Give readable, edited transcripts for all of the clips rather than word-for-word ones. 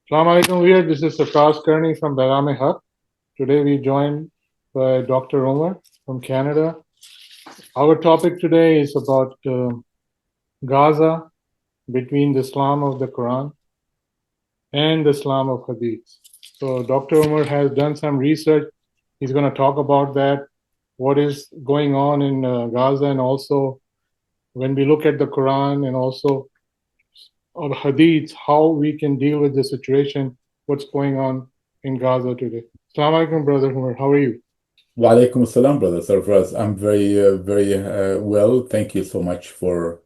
Assalamu alaikum, Veer. This is Sarfraz Karni from Pegham-e-Haqq. Today we joined by Dr. Omar from Canada. Our topic today is about Gaza between the Islam of the Quran and the Islam of Hadith. So Dr. Omar has done some research. He's going to talk about that, what is going on in Gaza, and also when we look at the Quran and also of Hadith, how we can deal with the situation, what's going on in Gaza today. Assalamu alaikum, brother Umar. How are you? Wa alaikum assalam, brother Sarfraz. I'm very well. Thank you so much for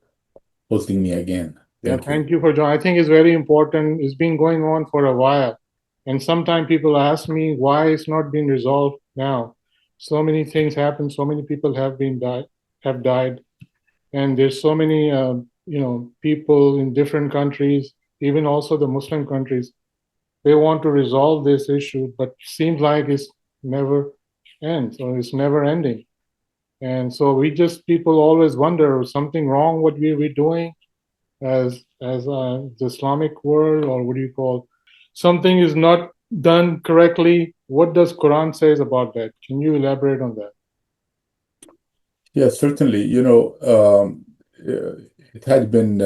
hosting me again. Yeah, Thank you. thank you for joining. I think it's very important. It's been going on for a while. And sometimes people ask me why it's not been resolved now. So many things happen. So many people have died, and there's so many people in different countries, even also the Muslim countries. They want to resolve this issue, but seems like it's never ends or it's never ending. And so we just people always wonder something wrong what we're doing as the Islamic world, or what do you call something is not done correctly. What does Quran says about that? Can you elaborate on that? Yes, certainly. It had been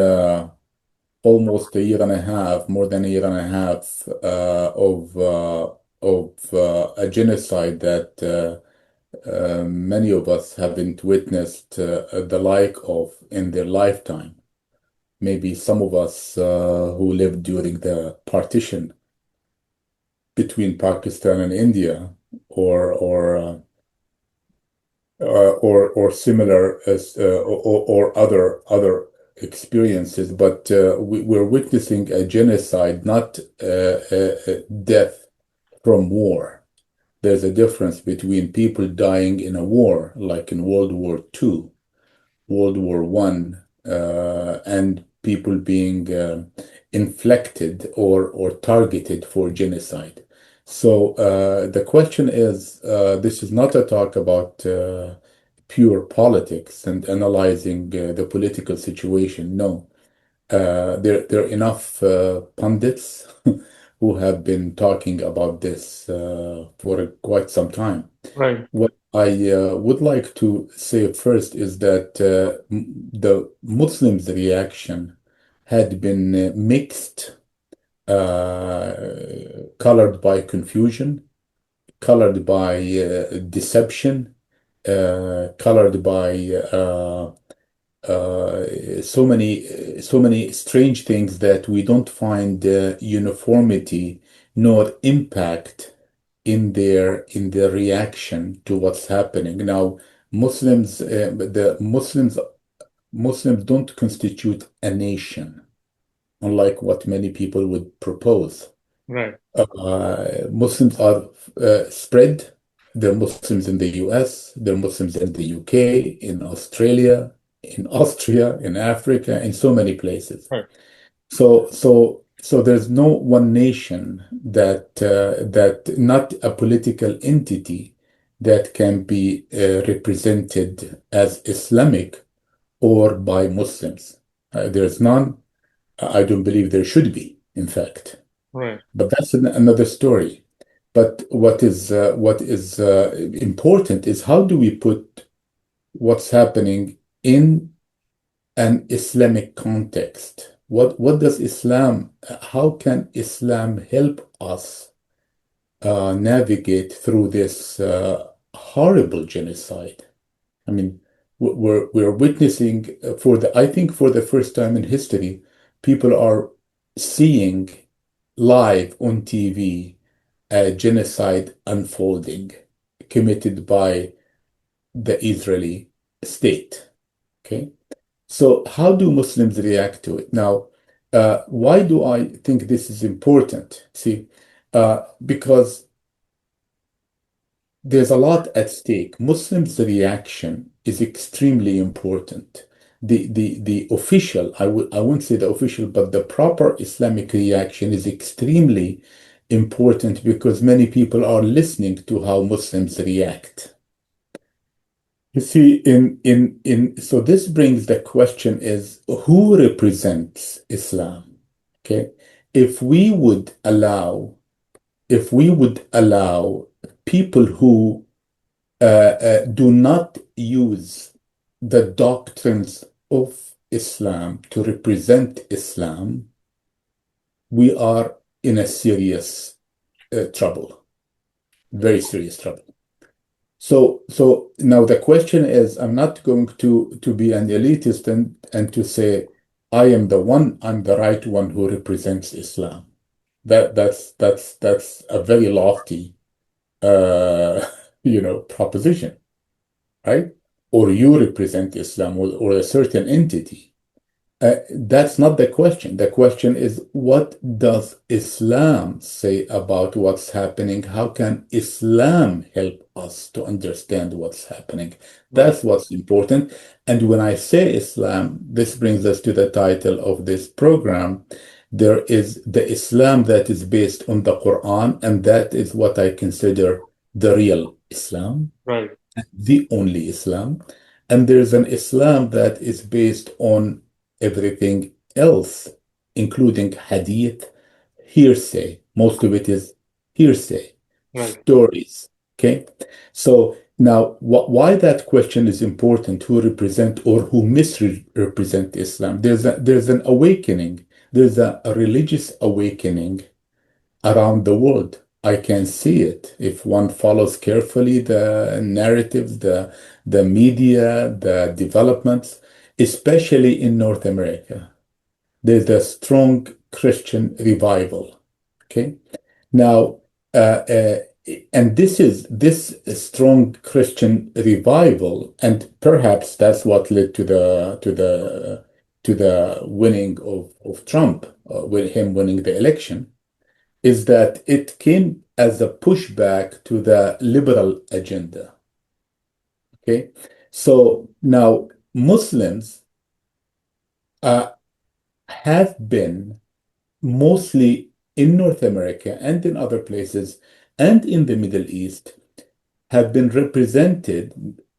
almost a year and a half, more than a year and a half of a genocide that many of us haven't witnessed the like of in their lifetime. Maybe some of us who lived during the partition between Pakistan and India, or or similar as or other experiences, but we're witnessing a genocide, not death from war. There's a difference between people dying in a war, like in World War II, World War One, and people being inflected or targeted for genocide. So the question is, this is not a talk about pure politics and analyzing the political situation. No, there are enough pundits who have been talking about this for quite some time. Right, What I would like to say first is that the Muslims' reaction had been mixed, colored by confusion, colored by deception, colored by so many strange things that we don't find uniformity nor impact in their reaction to what's happening now. Muslims don't constitute a nation, unlike what many people would propose. right, Muslims are spread. There are Muslims in the US, there are Muslims in the UK, in Australia, in Austria, in Africa, in so many places. right, So there's no one nation that not a political entity that can be represented as Islamic or by Muslims. There's none. I don't believe there should be, in fact. right, But that's another story. But what is important is how do we put what's happening in an Islamic context? What does Islam, how can Islam help us navigate through this horrible genocide? I mean, we're witnessing I think for the first time in history, people are seeing live on TV a genocide unfolding committed by the Israeli state. Okay. So how do Muslims react to it? Now, why do I think this is important? See, because there's a lot at stake. Muslims' reaction is extremely important. The official, I wouldn't say the official, but the proper Islamic reaction is extremely important because many people are listening to how Muslims react. You see, so this brings the question is who represents Islam? Okay. if we would allow, if we would allow people who do not use the doctrines of Islam to represent Islam, we are in a serious trouble, very serious trouble. So now the question is, I'm not going to be an elitist and to say I'm the right one who represents Islam. That's a very lofty uh, proposition, right? Or you represent Islam or a certain entity. That's not the question. The question is, what does Islam say about what's happening? How can Islam help us to understand what's happening? Right. That's what's important. And when I say Islam, this brings us to the title of this program. There is the Islam that is based on the Quran, and that is what I consider the real Islam, Right. the only Islam. And there's an Islam that is based on everything else, including Hadith, hearsay. Most of it is hearsay, Right. stories. Okay. So now, why that question is important, who represent or who misrepresent Islam? There's an awakening. There's a religious awakening around the world. I can see it if one follows carefully the narratives, the media, the developments, especially in North America. There's a strong Christian revival. Okay. Now, uh, and this strong Christian revival, and perhaps that's what led to the winning of Trump, with him winning the election, is that it came as a pushback to the liberal agenda. Okay. So now Muslims uh, have been mostly in North America and in other places and in the Middle East have been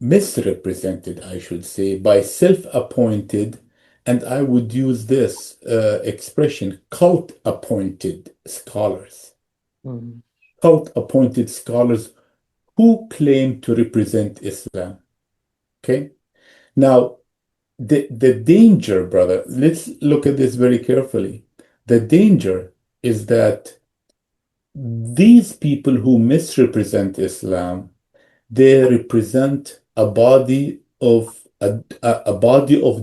misrepresented, I should say, by self-appointed, and I would use this expression, cult-appointed scholars. Mhm. Cult-appointed scholars who claim to represent Islam. Okay. Now, the danger, brother, let's look at this very carefully. The danger is that these people who misrepresent Islam, they represent a body of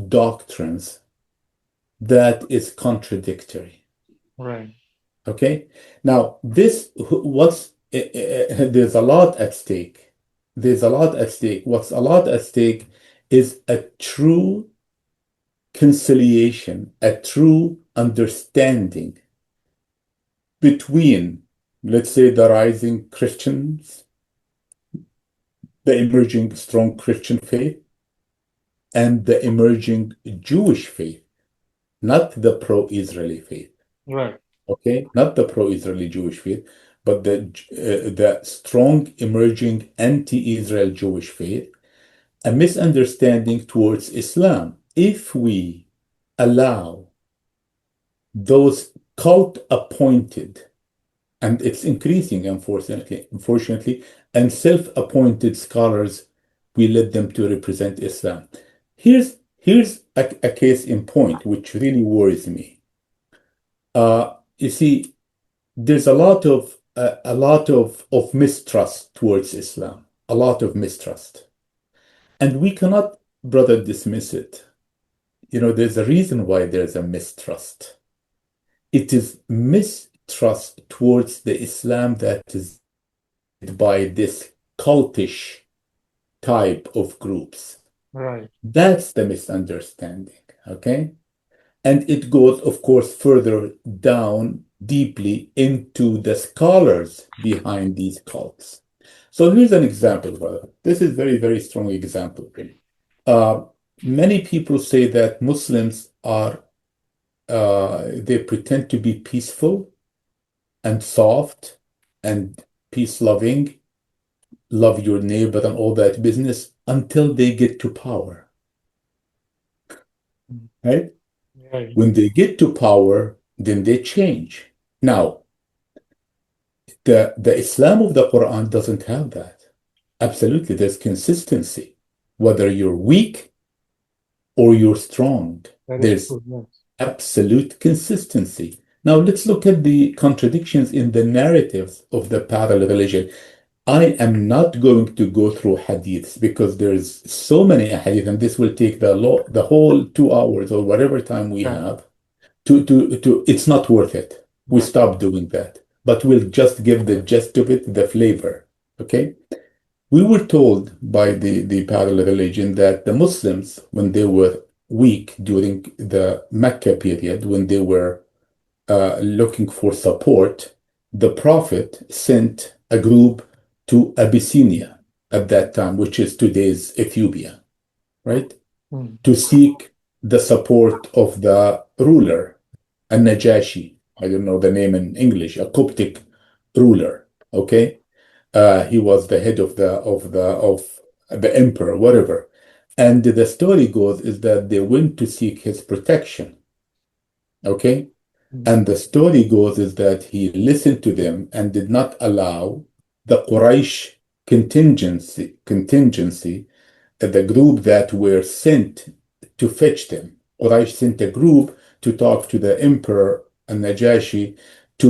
doctrines that is contradictory. Right. Okay. Now, there's a lot at stake. There's a lot at stake. What's a lot at stake is a true conciliation, a true understanding between, let's say, the rising Christians, the emerging strong Christian faith, and the emerging Jewish faith, not the pro-Israeli faith. Right. Okay, not the pro-Israeli Jewish faith, but the strong emerging anti-Israel Jewish faith, a misunderstanding towards Islam. If we allow those cult-appointed, and it's increasing, unfortunately, and self-appointed scholars, we let them to represent Islam. Here's a case in point which really worries me. You see, there's a lot of mistrust towards Islam, a lot of mistrust, and we cannot, brother, dismiss it. There's a reason why there's a mistrust. It is mistrust towards the Islam that is by this cultish type of groups. Right. That's the misunderstanding, okay? And it goes, of course, further down deeply into the scholars behind these cults. So here's an example, brother. This is very, very strong example. Uh, Many people say that Muslims they pretend to be peaceful and soft and peace-loving, love your neighbor and all that business until they get to power, Mhm. right? Right. When they get to power, then they change. Now, the Islam of the Quran doesn't have that. Absolutely, there's consistency. Whether you're weak or you're strong, That is there's true. Yes. absolute consistency. Now, let's look at the contradictions in the narratives of the parallel religion. I am not going to go through hadiths because there's so many hadith, and this will take the whole 2 hours or whatever time we Yeah. have it's not worth it. We Right. stop doing that. But we'll just give the gist of it, the flavor. Okay? We were told by the parallel religion that the Muslims, when they were weak during the Mecca period, when they were looking for support, the Prophet sent a group to Abyssinia at that time, which is today's Ethiopia, right? Mm. To seek the support of the ruler, a Najashi. I don't know the name in English, a Coptic ruler. Okay, he was the head of the emperor, whatever. And the story goes is that they went to seek his protection. Okay, Mm. and the story goes is that he listened to them and did not allow the Quraysh contingency, the group that were sent to fetch them. Quraysh sent a group to talk to the emperor and Najashi to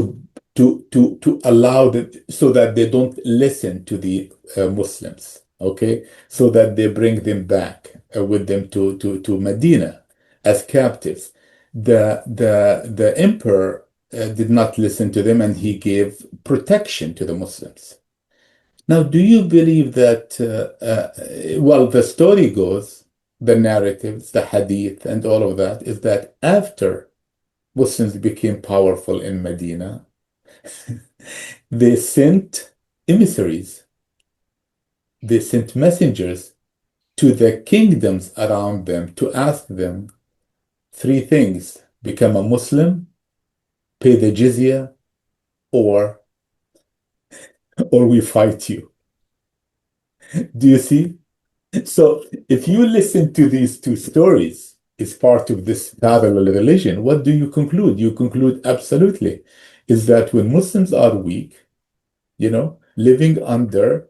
to allow that so that they don't listen to the Muslims. Okay, so that they bring them back with them to Medina as captives. The emperor did not listen to them, and he gave protection to the Muslims. Now, do you believe that, well, the story goes, the narratives, the hadith, and all of that, is that after Muslims became powerful in Medina, they sent emissaries, they sent messengers to the kingdoms around them to ask them three things: become a Muslim, pay the jizya, or we fight you. Do you see? So if you listen to these two stories as part of this parallel religion, what do you conclude? You conclude absolutely is that when Muslims are weak, living under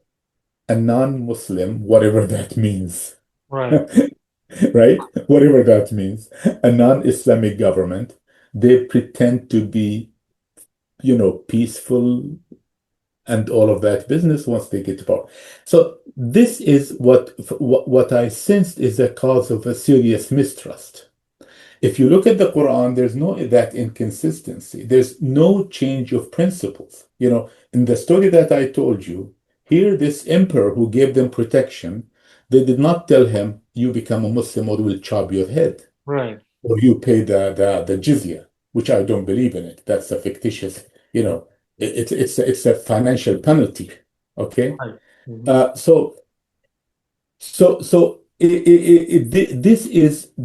a non-Muslim, whatever that means, Right. right? Whatever that means, a non-Islamic government, they pretend to be, peaceful and all of that business once they get to power. So this is what I sensed is a cause of a serious mistrust. If you look at the Quran, there's no that inconsistency. There's no change of principles. In the story that I told you, here this emperor who gave them protection, they did not tell him, you become a Muslim or we'll chop your head, Right. or you pay the jizya, which I don't believe in it. That's a fictitious, it's a financial penalty. Okay. Right. Hmm.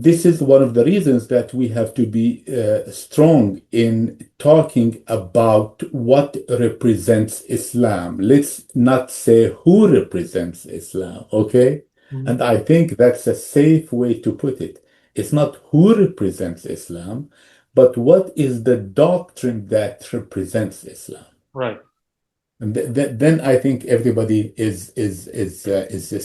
This is one of the reasons that we have to be strong in talking about what represents Islam. Let's not say who represents Islam, okay? Hmm. And I think that's a safe way to put it. It's not who represents Islam, but what is the doctrine that represents Islam. Right. And then I think everybody is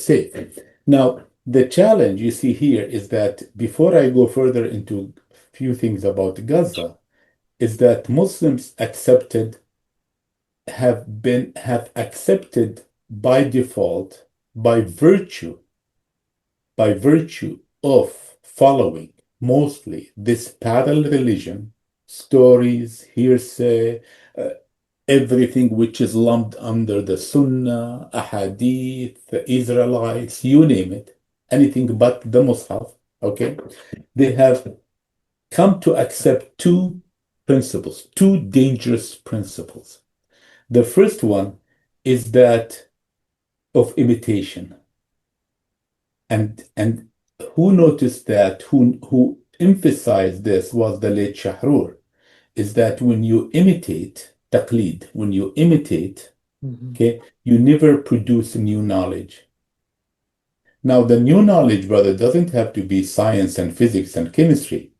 safe. Now, the challenge you see here is that before I go further into a few things about Gaza, is that Muslims have accepted by default, by virtue of following mostly this parallel religion, stories, hearsay, uh, everything which is lumped under the Sunnah, Ahadith, the Israelites, you name it, anything but the Mus'haf, okay? They have come to accept two principles, two dangerous principles. The first one is that of imitation. And who noticed that, who emphasized this was the late Shahrur, is that when you imitate, taqlid, when you imitate, Hmm. okay, you never produce new knowledge. Now, the new knowledge, brother, doesn't have to be science and physics and chemistry.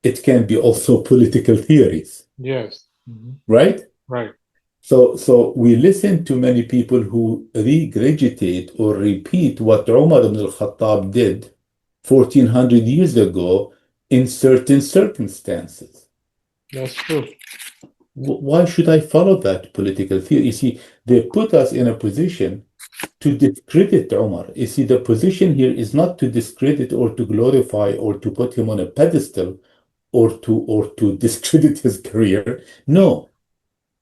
it can be also political theories, Yes. right? Right. So we listen to many people who regurgitate or repeat what Umar ibn al-Khattab did 1400 years ago in certain circumstances. That's true. Why should I follow that political theory? You see, they put us in a position to discredit Umar. You see, the position here is not to discredit or to glorify or to put him on a pedestal or to discredit his career. No,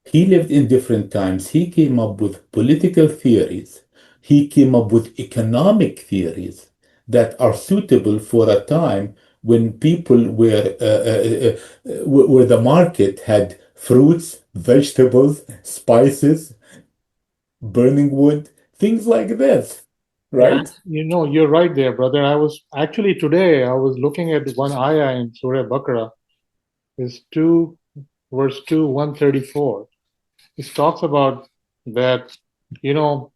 he lived in different times. He came up with political theories. He came up with economic theories that are suitable for a time when people were where the market had fruits, vegetables, spices, burning wood, things like this, Yeah, right? you're right there, brother. I was actually today, I was looking at one ayah in Surah Baqarah, is 2, verse 2, 134. It talks about that, you know,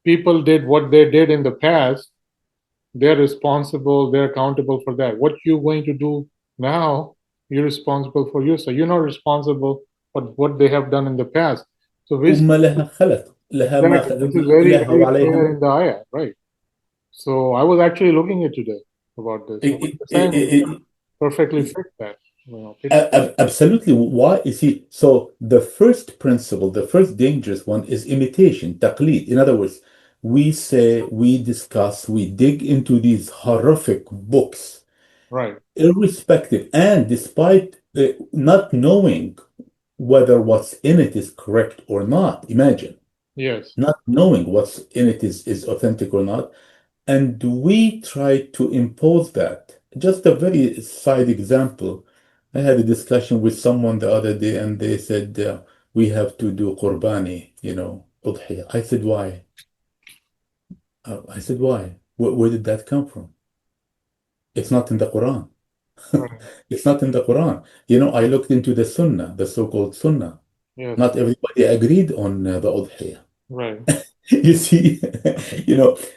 people did what they did in the past. They're responsible, they're accountable for that. What you're going to do now, you're responsible for you. So you're not responsible for what they have done in the past. So which أم لها خلق لها exactly, this is ما very, لها very clear وعليها. in the ayah, right? So I was actually looking at today about this. So what you're saying perfectly fit that. Fits that. Absolutely. Why? You see, so the first principle, the first dangerous one is imitation, taqlid. In other words, we say, we discuss, we dig into these horrific books, Right. irrespective, and despite not knowing whether what's in it is correct or not. Imagine Yes. not knowing what's in it is authentic or not. And we try to impose that. Just a very side example. I had a discussion with someone the other day, and they said, we have to do qurbani, udhiyah. I said, why? I said, why? Where did that come from? It's not in the Quran. Right. It's not in the Quran. I looked into the Sunnah, the so-called Sunnah. Yes. Not everybody agreed on the udhiyah. Right. You see,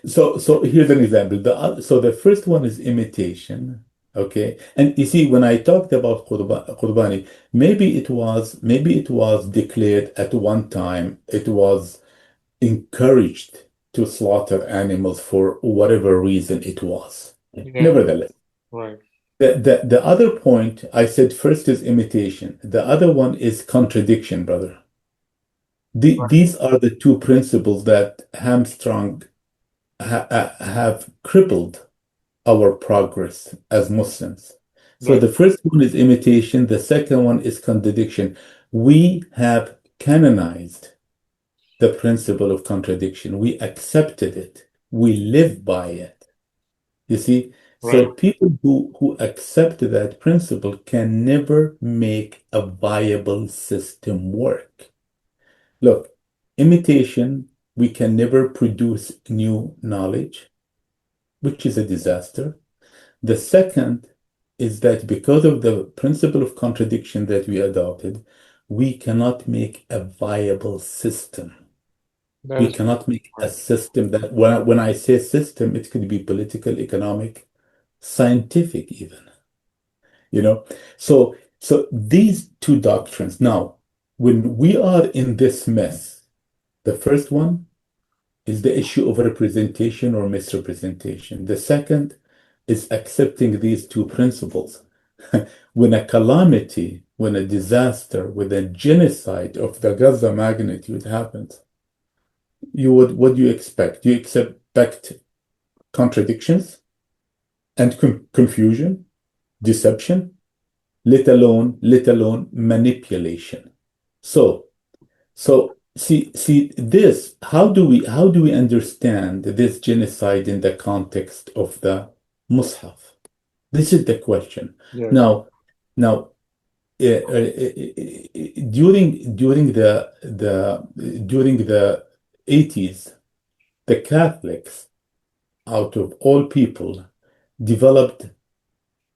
so here's an example. So the first one is imitation, okay? And you see, when I talked about qurbani, maybe it was declared at one time, it was encouraged to slaughter animals for whatever reason it was. Yeah. Nevertheless, Right. the other point I said first is imitation. The other one is contradiction, brother. These are the two principles that have crippled our progress as Muslims. So Right. the first one is imitation, the second one is contradiction. We have canonized the principle of contradiction. We accepted it. We live by it. You see? Right. So people who accept that principle can never make a viable system work. Look, imitation, we can never produce new knowledge, which is a disaster. The second is that because of the principle of contradiction that we adopted, we cannot make a viable system. That We is cannot make a right. system that, when I say system, it could be political, economic, scientific even, you know? So these two doctrines. Now, when we are in this mess, the first one is the issue of representation or misrepresentation. The second is accepting these two principles. When a calamity, when a disaster, when a genocide of the Gaza magnitude happens, what do you expect? You expect contradictions and confusion, deception, let alone manipulation. So see this. How do we understand this genocide in the context of the Mus'haf? This is the question. Yes. Now, during the 80s, the Catholics, out of all people, developed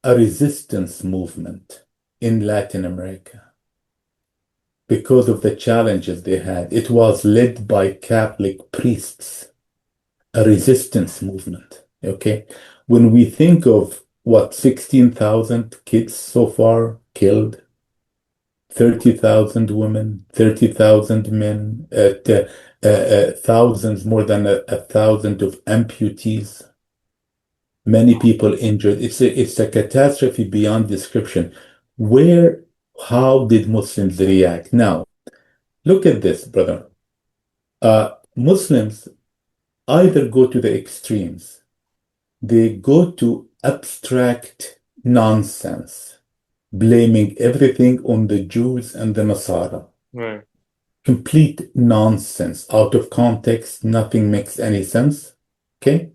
a resistance movement in Latin America because of the challenges they had. It was led by Catholic priests, a resistance movement. Okay. When we think of what, 16,000 kids so far killed, 30,000 women, 30,000 men, thousands, more than a thousand of amputees, many people injured. It's a catastrophe beyond description. Where, how did Muslims react? Now, look at this, brother. Muslims either go to the extremes, they go to abstract nonsense, blaming everything on the Jews and the Nasara. Right. Complete nonsense, out of context, nothing makes any sense. Okay?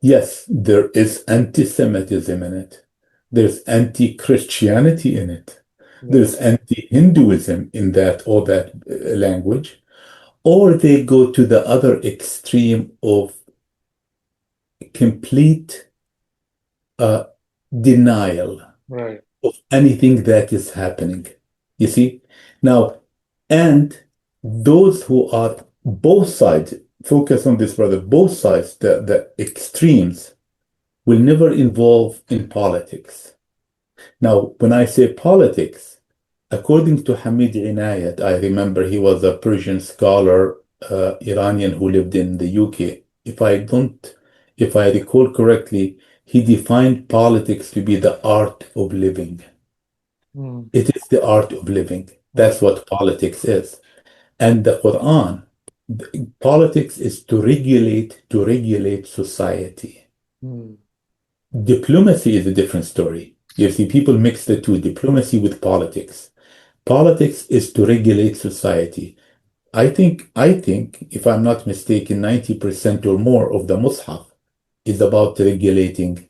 Yes, there is anti-Semitism in it. There's anti-Christianity in it. Right. There's anti-Hinduism in that or that language. Or they go to the other extreme of complete uh, denial Right. of anything that is happening. You see? Now, and those who are both sides, focus on this, brother, both sides, the extremes, will never involve in politics. Now, when I say politics, according to Hamid Inayat, I remember he was a Persian scholar, Iranian who lived in the UK. If I recall correctly, he defined politics to be the art of living. Mm. It is the art of living. Right. That's what politics is. And the Quran, politics is to regulate society. Mm. Diplomacy is a different story. You see, people mix the two, diplomacy with politics. Politics is to regulate society. I think, if I'm not mistaken, 90% or more of the Mus'haf is about regulating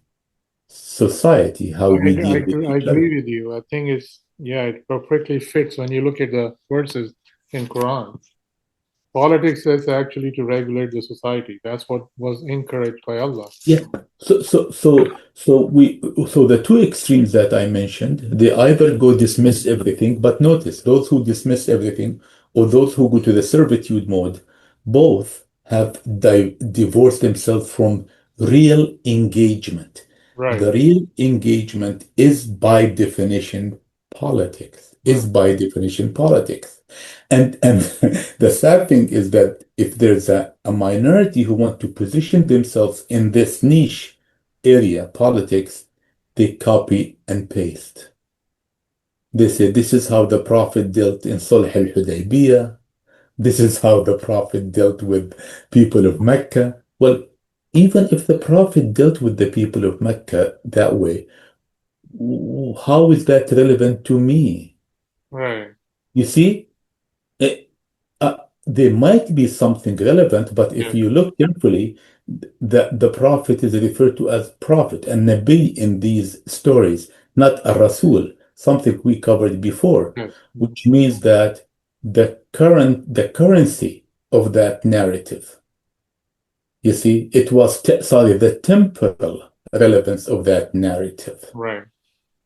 society, how we deal with I each other. agree with you. I think yeah, it perfectly fits when you look at the verses in Quran. Politics is actually to regulate the society. That's what was encouraged by Allah. Yeah. So the two extremes that I mentioned, they either go dismiss everything, but notice those who dismiss everything or those who go to the servitude mode, both have divorced themselves from real engagement. Right. The real engagement is by definition politics, Right. is by definition politics. And the sad thing is that if there's a minority who want to position themselves in this niche area, politics, they copy and paste. They say this is how the Prophet dealt in Sulh al-Hudaybiyah. This is how the Prophet dealt with people of Mecca. Well, even if the Prophet dealt with the people of Mecca that way, how is that relevant to me? Right. You see? Eh, there might be something relevant, but if Yes. you look carefully, the prophet is referred to as prophet and Nabi in these stories, not a Rasul, something we covered before, Yes. which means that the currency of that narrative, you see, it was the temporal relevance of that narrative. Right.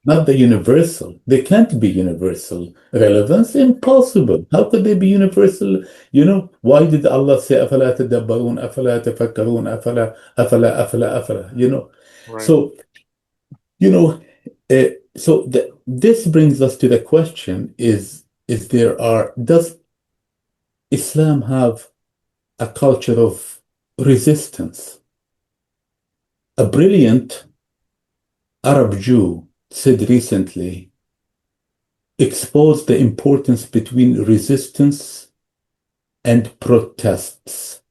Not the universal. They can't be universal relevance. Impossible. How could they be universal? Why did Allah say أَفَلَا تَدَبَّرُونَ أَفَلَا تَفَكَّرُونَ أَفَلَا? Right. So, you know, this brings us to the question does Islam have a culture of resistance? A brilliant Arab Jew said recently, exposed the importance between resistance and protests.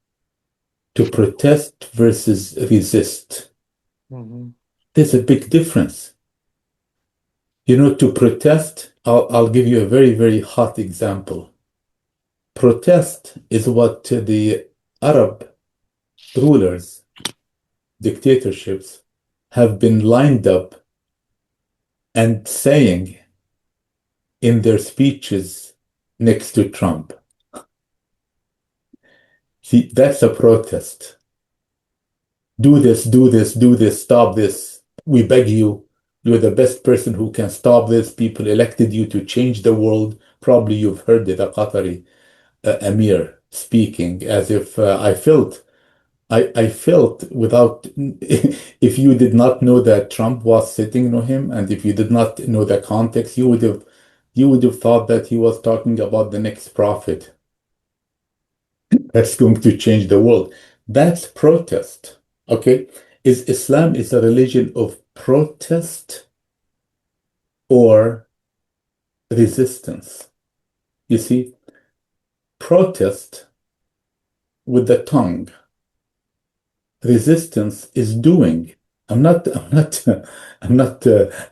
To protest versus resist. Hmm. There's a big difference. To protest, I'll give you a very, very hot example. Protest is what the Arab rulers, dictatorships, have been lined up and saying in their speeches next to Trump. See, that's a protest. Do this, do this, do this, stop this. We beg you. You're the best person who can stop this. People elected you to change the world. Probably you've heard the Qatari Emir speaking as if I felt without, if you did not know that Trump was sitting on him, and if you did not know the context, you would have thought that he was talking about the next prophet that's going to change the world. That's protest. Okay? Is Islam is a religion of protest or resistance? You see, protest with the tongue. Resistance is doing. I'm not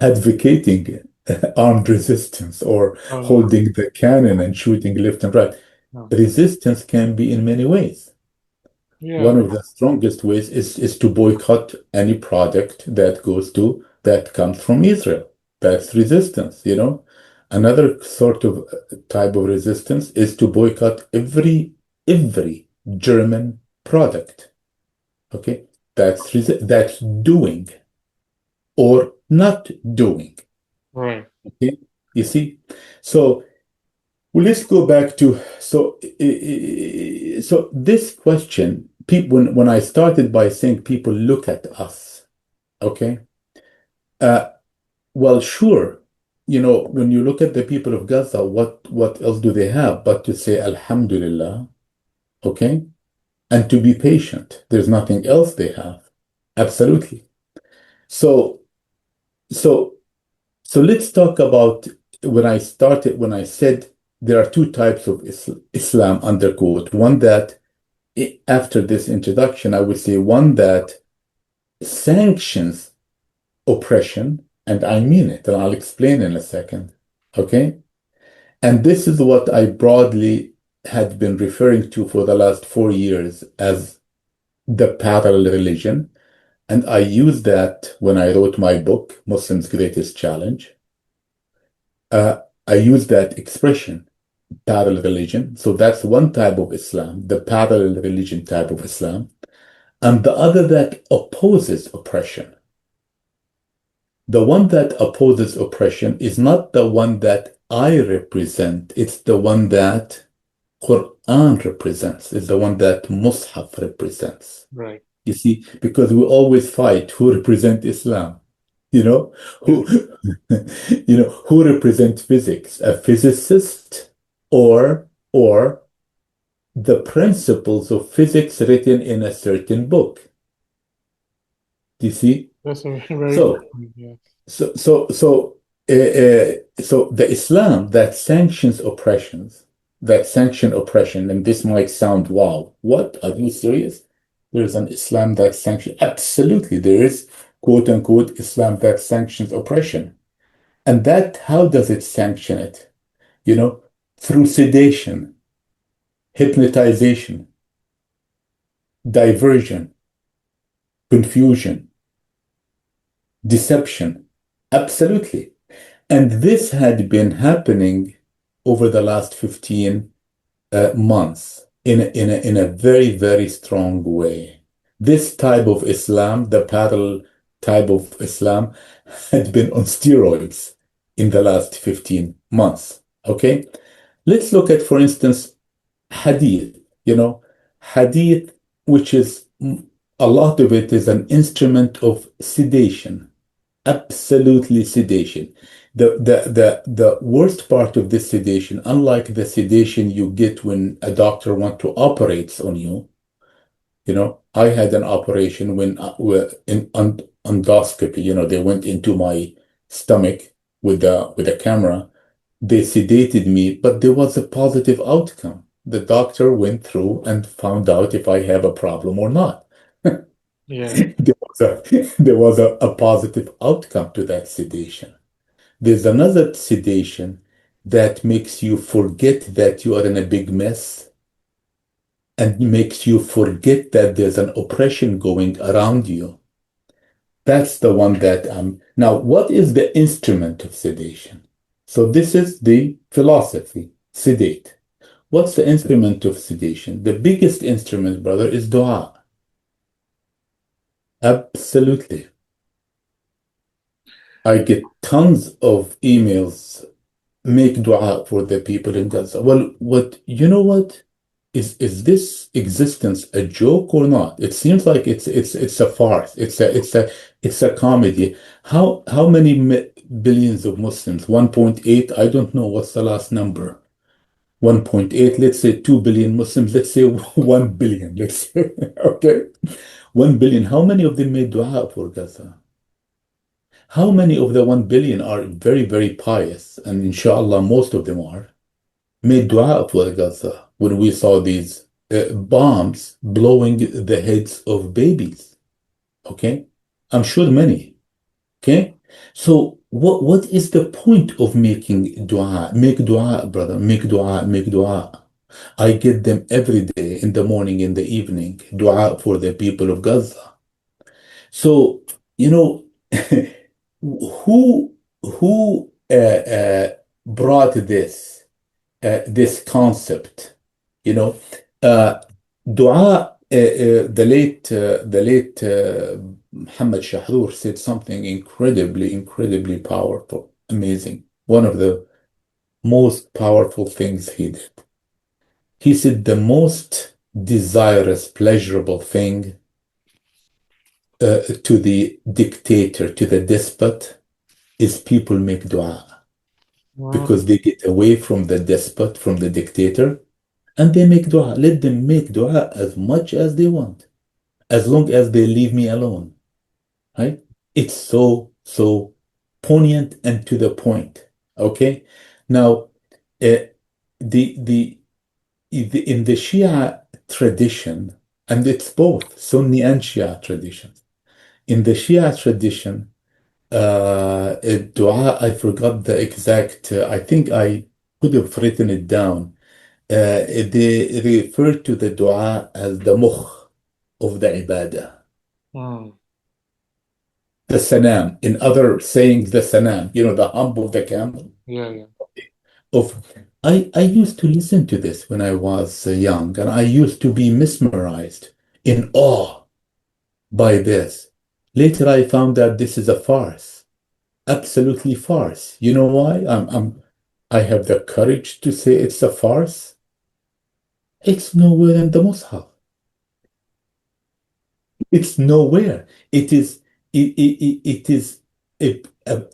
advocating armed resistance or no, holding the cannon and shooting left and right. no. Resistance can be in many ways. Yeah, One of the strongest ways is to boycott any product that comes from Israel. That's resistance, you know. Another sort of type of resistance is to boycott every German product. Okay, that's doing or not doing. right. Okay, you see. So well, let's go back to so this question. People, when I started by saying people look at us, okay. Uh, well, sure. You know, when you look at the people of Gaza, what else do they have but to say Alhamdulillah, okay, and to be patient. There's nothing else they have. Absolutely. So so So let's talk about when I said there are two types of Islam, under quote. One that, after this introduction, I would say one that sanctions oppression, and I mean it, and I'll explain in a second. Okay? And this is what I broadly had been referring to for the last 4 years as the parallel religion. And I used that when I wrote my book, Muslim's Greatest Challenge. I use that expression, parallel religion. So that's one type of Islam, the parallel religion type of Islam, and the other that opposes oppression. The one that opposes oppression is not the one that I represent, it's the one that Qur'an represents, it's the one that Mus'haf represents. Right. You see, because we always fight who represent Islam, you know, Yeah. who who represent physics, a physicist or the principles of physics written in a certain book. Do you see? That's a very good So point. Yeah. so so so so the Islam that sanctions oppressions, that sanction oppression, and this might sound, wow, what? Are you serious? There's an Islam that sanctions. Absolutely, there is quote unquote Islam that sanctions oppression. And that, how does it sanction it? You know, through sedation, hypnotization, diversion, confusion, deception. Absolutely. And this had been happening over the last 15 months in a very, very strong way. This type of Islam, the parallel type of Islam, had been on steroids in the last 15 months. Okay? Let's look at, for instance, Hadith. You know, Hadith, which is a lot of it is an instrument of sedation, absolutely sedation. The worst part of this sedation, unlike the sedation you get when a doctor wants to operate on you, you know, I had an operation when in endoscopy, you know, they went into my stomach with a camera. They sedated me, but there was a positive outcome. The doctor went through and found out if I have a problem or not. Yeah. There was a positive outcome to that sedation. There's another sedation that makes you forget that you are in a big mess and makes you forget that there's an oppression going around you. That's the one that now, what is the instrument of sedation? So this is the philosophy, sedate. What's the instrument of sedation? The biggest instrument, brother, is dua. Absolutely. I get tons of emails, make dua for the people in Gaza. Well, what, you know what? is this existence a joke or not? It seems like it's a farce. It's a comedy. How many billions of Muslims? 1.8? I don't know what's the last number. 1.8, let's say 2 billion Muslims, let's say 1 billion, let's say. Okay. 1 billion. How many of them made dua for Gaza? How many of the 1 billion are very, very pious? And inshallah, most of them are. Made dua for Gaza when we saw these bombs blowing the heads of babies. Okay? I'm sure many. Okay? So what is the point of making dua? Make dua, brother. Make dua, make dua. I get them every day in the morning, in the evening. Dua for the people of Gaza. So, you know, who brought this concept? You know, uh, dua. The late Muhammad Shahrour said something incredibly powerful, amazing. One of the most powerful things he did. He said the most desirous, pleasurable thing to the dictator, to the despot, is people make dua Wow. because they get away from the despot, from the dictator, and they make dua. Let them make dua as much as they want, as long as they leave me alone. Right? It's so poignant and to the point. Okay. Now, uh, the in the Shia tradition, and it's both Sunni and Shia traditions. In the Shia tradition, dua, I forgot the exact, I think I could have written it down. They refer to the dua as the mukh of the ibadah, Mm. the sanam. In other sayings, the sanam, the hump of the camel. Yeah, yeah. Of I used to listen to this when I was young, and I used to be mesmerized, in awe by this. Later, I found that this is a farce, absolutely farce. You know why? I have the courage to say it's a farce. It's nowhere in the Mus'haf. It's nowhere. It is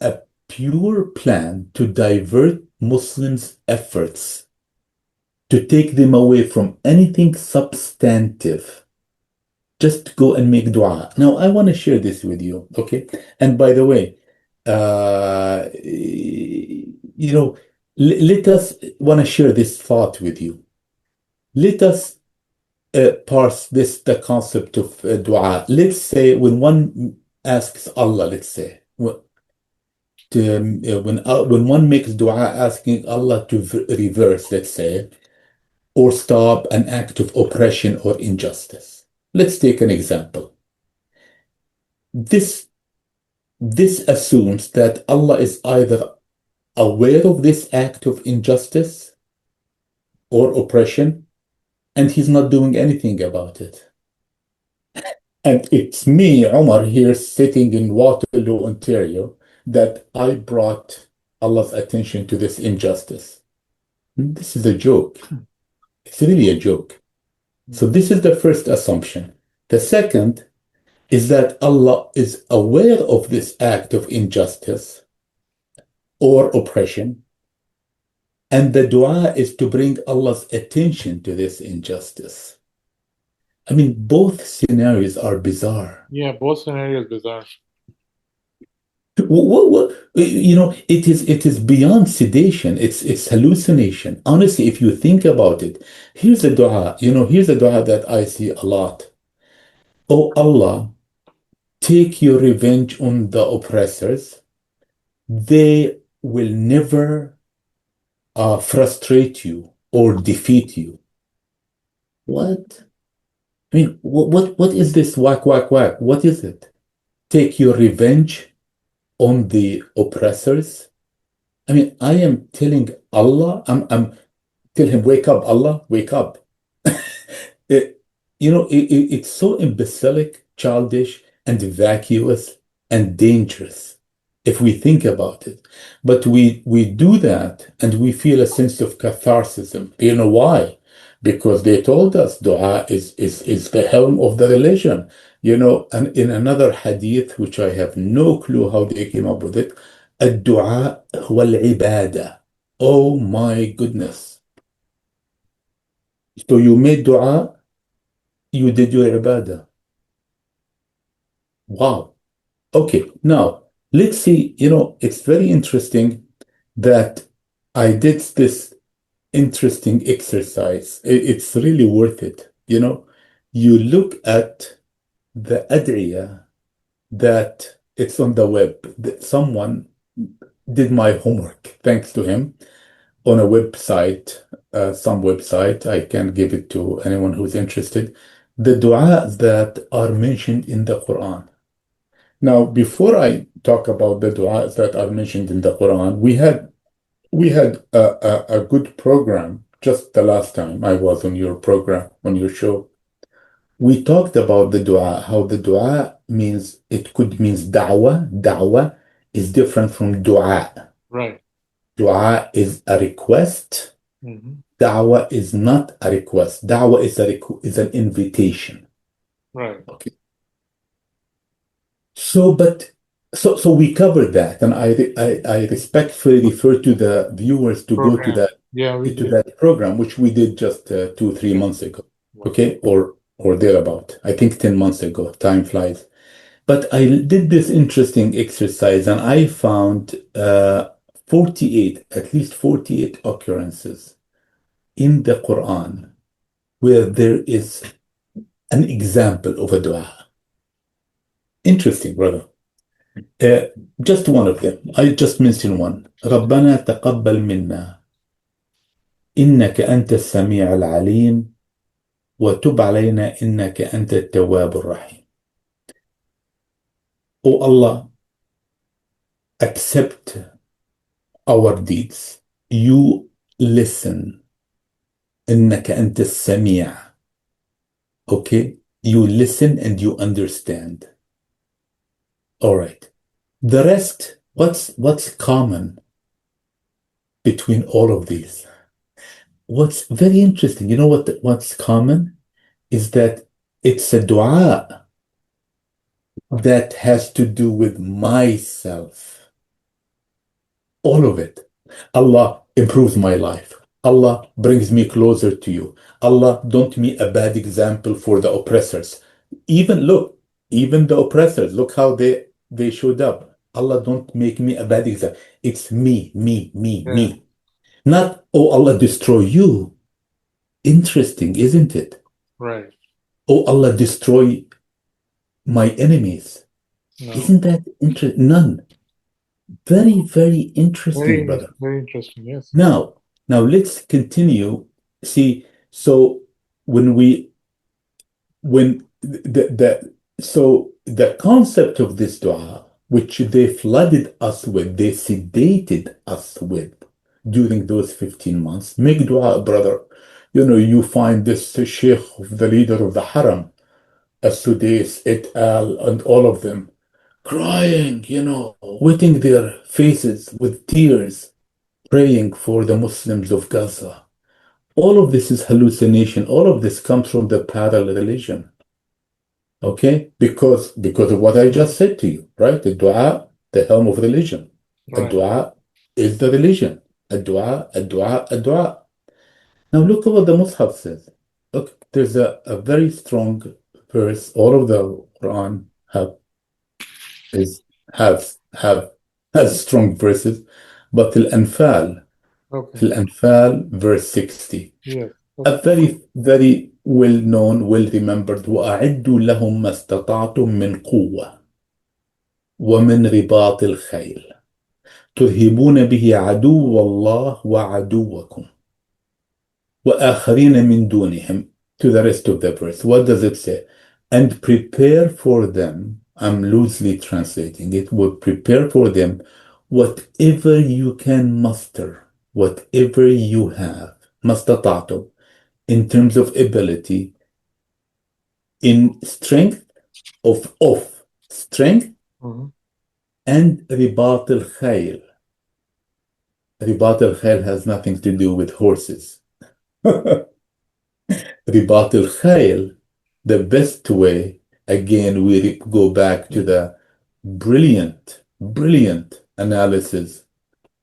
a pure plan to divert Muslims' efforts, to take them away from anything substantive. Just go and make dua. Now, I want to share this with you, okay? And by the way, let us want to share this thought with you. Let us parse the concept of dua. Let's say when one asks Allah, let's say, when one makes dua asking Allah to reverse, let's say, or stop an act of oppression or injustice. Let's take an example. This assumes that Allah is either aware of this act of injustice or oppression, and He's not doing anything about it. And it's me, Omar, here sitting in Waterloo, Ontario, that I brought Allah's attention to this injustice. This is a joke. It's really a joke. So this is the first assumption. The second is that Allah is aware of this act of injustice or oppression, and the dua is to bring Allah's attention to this injustice. I mean, both scenarios are bizarre. Yeah, both scenarios bizarre. It is beyond sedation. It's hallucination. Honestly, if you think about it, here's a dua. Here's a dua that I see a lot. Oh Allah, take your revenge on the oppressors. They will never frustrate you or defeat you. What? I mean, what is this whack, whack, whack? What is it? Take your revenge on the oppressors? I mean, I am telling Allah, I'm tell him, wake up, Allah, wake up. It's so imbecilic, childish, and vacuous and dangerous if we think about it. But we do that and we feel a sense of catharsis. You know why? because they told us dua is the helm of the religion. And in another hadith, which I have no clue how they came up with it, الدعاء هو العبادة. Oh my goodness. So you made dua, you did your ibadah. Wow. Okay, now let's see. It's very interesting that I did this interesting exercise. It's really worth it. You look at the ad'iyah that it's on the web. Someone did my homework, thanks to him, on a website, some website. I can give it to anyone who's interested. The dua that are mentioned in the Quran. Now, before I talk about the du'as that are mentioned in the Quran, we had a good program just the last time I was on your program, on your show. We talked about the dua, how the dua means, it could means da'wah. Da'wah is different from dua. Right. Dua is a request. Mm-hmm. Da'wah is not a request. Da'wah is an invitation. Right. Okay. So we covered that, and I respectfully refer to the viewers to go to Program. Yeah, we did. that program, which we did just 2-3 months ago, Right. okay, or thereabout. I think 10 months ago. Time flies. But I did this interesting exercise, and I found 48, at least 48 occurrences in the Quran where there is an example of a dua. Interesting, brother. Just one of them. I just mentioned one. ربنا تقبل منا إنك أنت السميع العليم وتب علينا إنك أنت التواب الرحيم. Oh Allah, accept our deeds. You listen. إنك أنت السميع. Okay? You listen and you understand. All right. The rest, what's common between all of these? What's very interesting, what's common is that it's a dua that has to do with myself. All of it. Allah improves my life. Allah brings me closer to you. Allah, don't me a bad example for the oppressors. Even the oppressors, look how they showed up. Allah, don't make me a bad example. It's me. Yeah. Not, oh, Allah, destroy you. Interesting, isn't it? Right. Oh, Allah, destroy my enemies. No. Isn't that interesting? None. Very, very interesting, brother. Very interesting. Yes. Now let's continue. See, so when the concept of this dua, which they flooded us with, they sedated us with during those 15 months, make dua, brother. You find this sheikh of the leader of the haram, As-Sudais et al., and all of them crying, wetting their faces with tears, praying for the Muslims of Gaza. All of this is hallucination. All of this comes from the parallel religion. Okay? Because of what I just said to you, right? The dua, the helm of religion. The Right. dua is the religion. A dua. Now look at what the Mus'haf says. Look, there's a very strong verse. All of the Quran has strong verses, but Al-Anfal, Okay. verse 60. Yes. A Okay. very, very well-known, well-remembered وَأَعِدُّوا لَهُم مَّا اسْتَطَعْتُم مِّن قُوَّةٍ وَمِن رِبَاطِ الْخَيْلِ ترهبون به عدو الله وعدوكم وآخرين من دونهم, to the rest of the verse. What does it say? And prepare for them, I'm loosely translating it, would prepare for them whatever you can muster, whatever you have, mastata'tum, in terms of ability, in strength of strength, Mhm. and ribat al-khayl. Ribat al-khayl has nothing to do with horses. ribat al-khayl, the best way, again, we go back to the brilliant analysis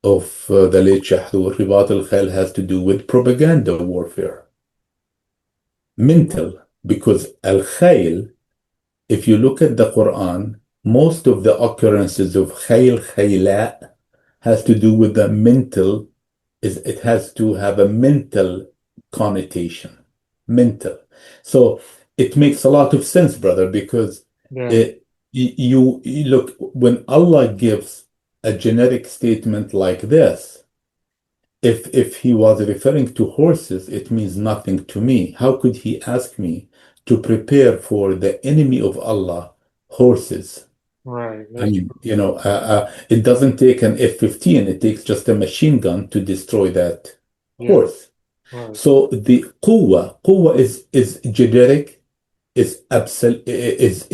of the late Shahdur. Ribat al-khayl has to do with propaganda warfare, mental, because al-khayl, if you look at the Quran, most of the occurrences of khayl, khayla, has to do with the mental, is it has to have a mental connotation. Mental. So it makes a lot of sense, brother, because Yeah. it, you look, when Allah gives a generic statement like this, if he was referring to horses, it means nothing to me. How could he ask me to prepare for the enemy of Allah, horses? Right. I That's mean, it doesn't take an F-15, it takes just a machine gun to destroy that yeah. horse. Right. So the quwwa is generic, is absolute, is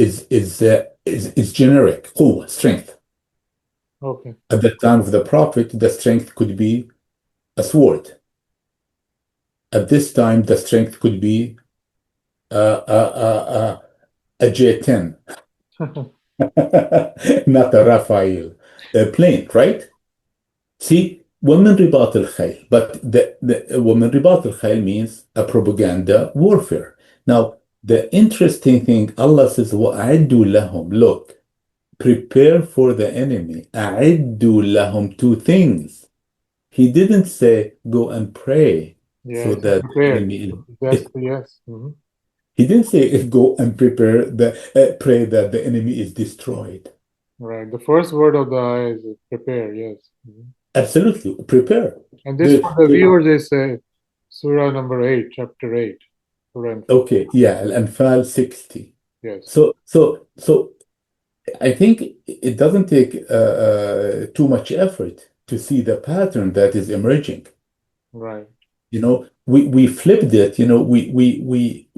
generic, quwwa, strength. Okay. At the time of the Prophet, the strength could be a sword. At this time, the strength could be a J-10, not a Raphael plane, right? See, women ribat al-khayl, but the women ribat al-khayl means a propaganda warfare. Now, the interesting thing, Allah says, وَأَعِدُّوا لَهُمْ. Look, prepare for the enemy. أَعِدُّوا لَهُمْ, two things. He didn't say, go and pray so Yes. that the Prepared. enemy That's is. yes. He didn't say, go and pray that the enemy is destroyed. Right. The first word of the ayah is prepare. Yes. Absolutely, prepare. And this for The, the the viewers is Surah number 8, chapter 8. Surah Anfal. Okay, yeah, Al-Anfal 60. Yes. So I think it doesn't take too much effort to see the pattern that is emerging. Right. We flipped it. We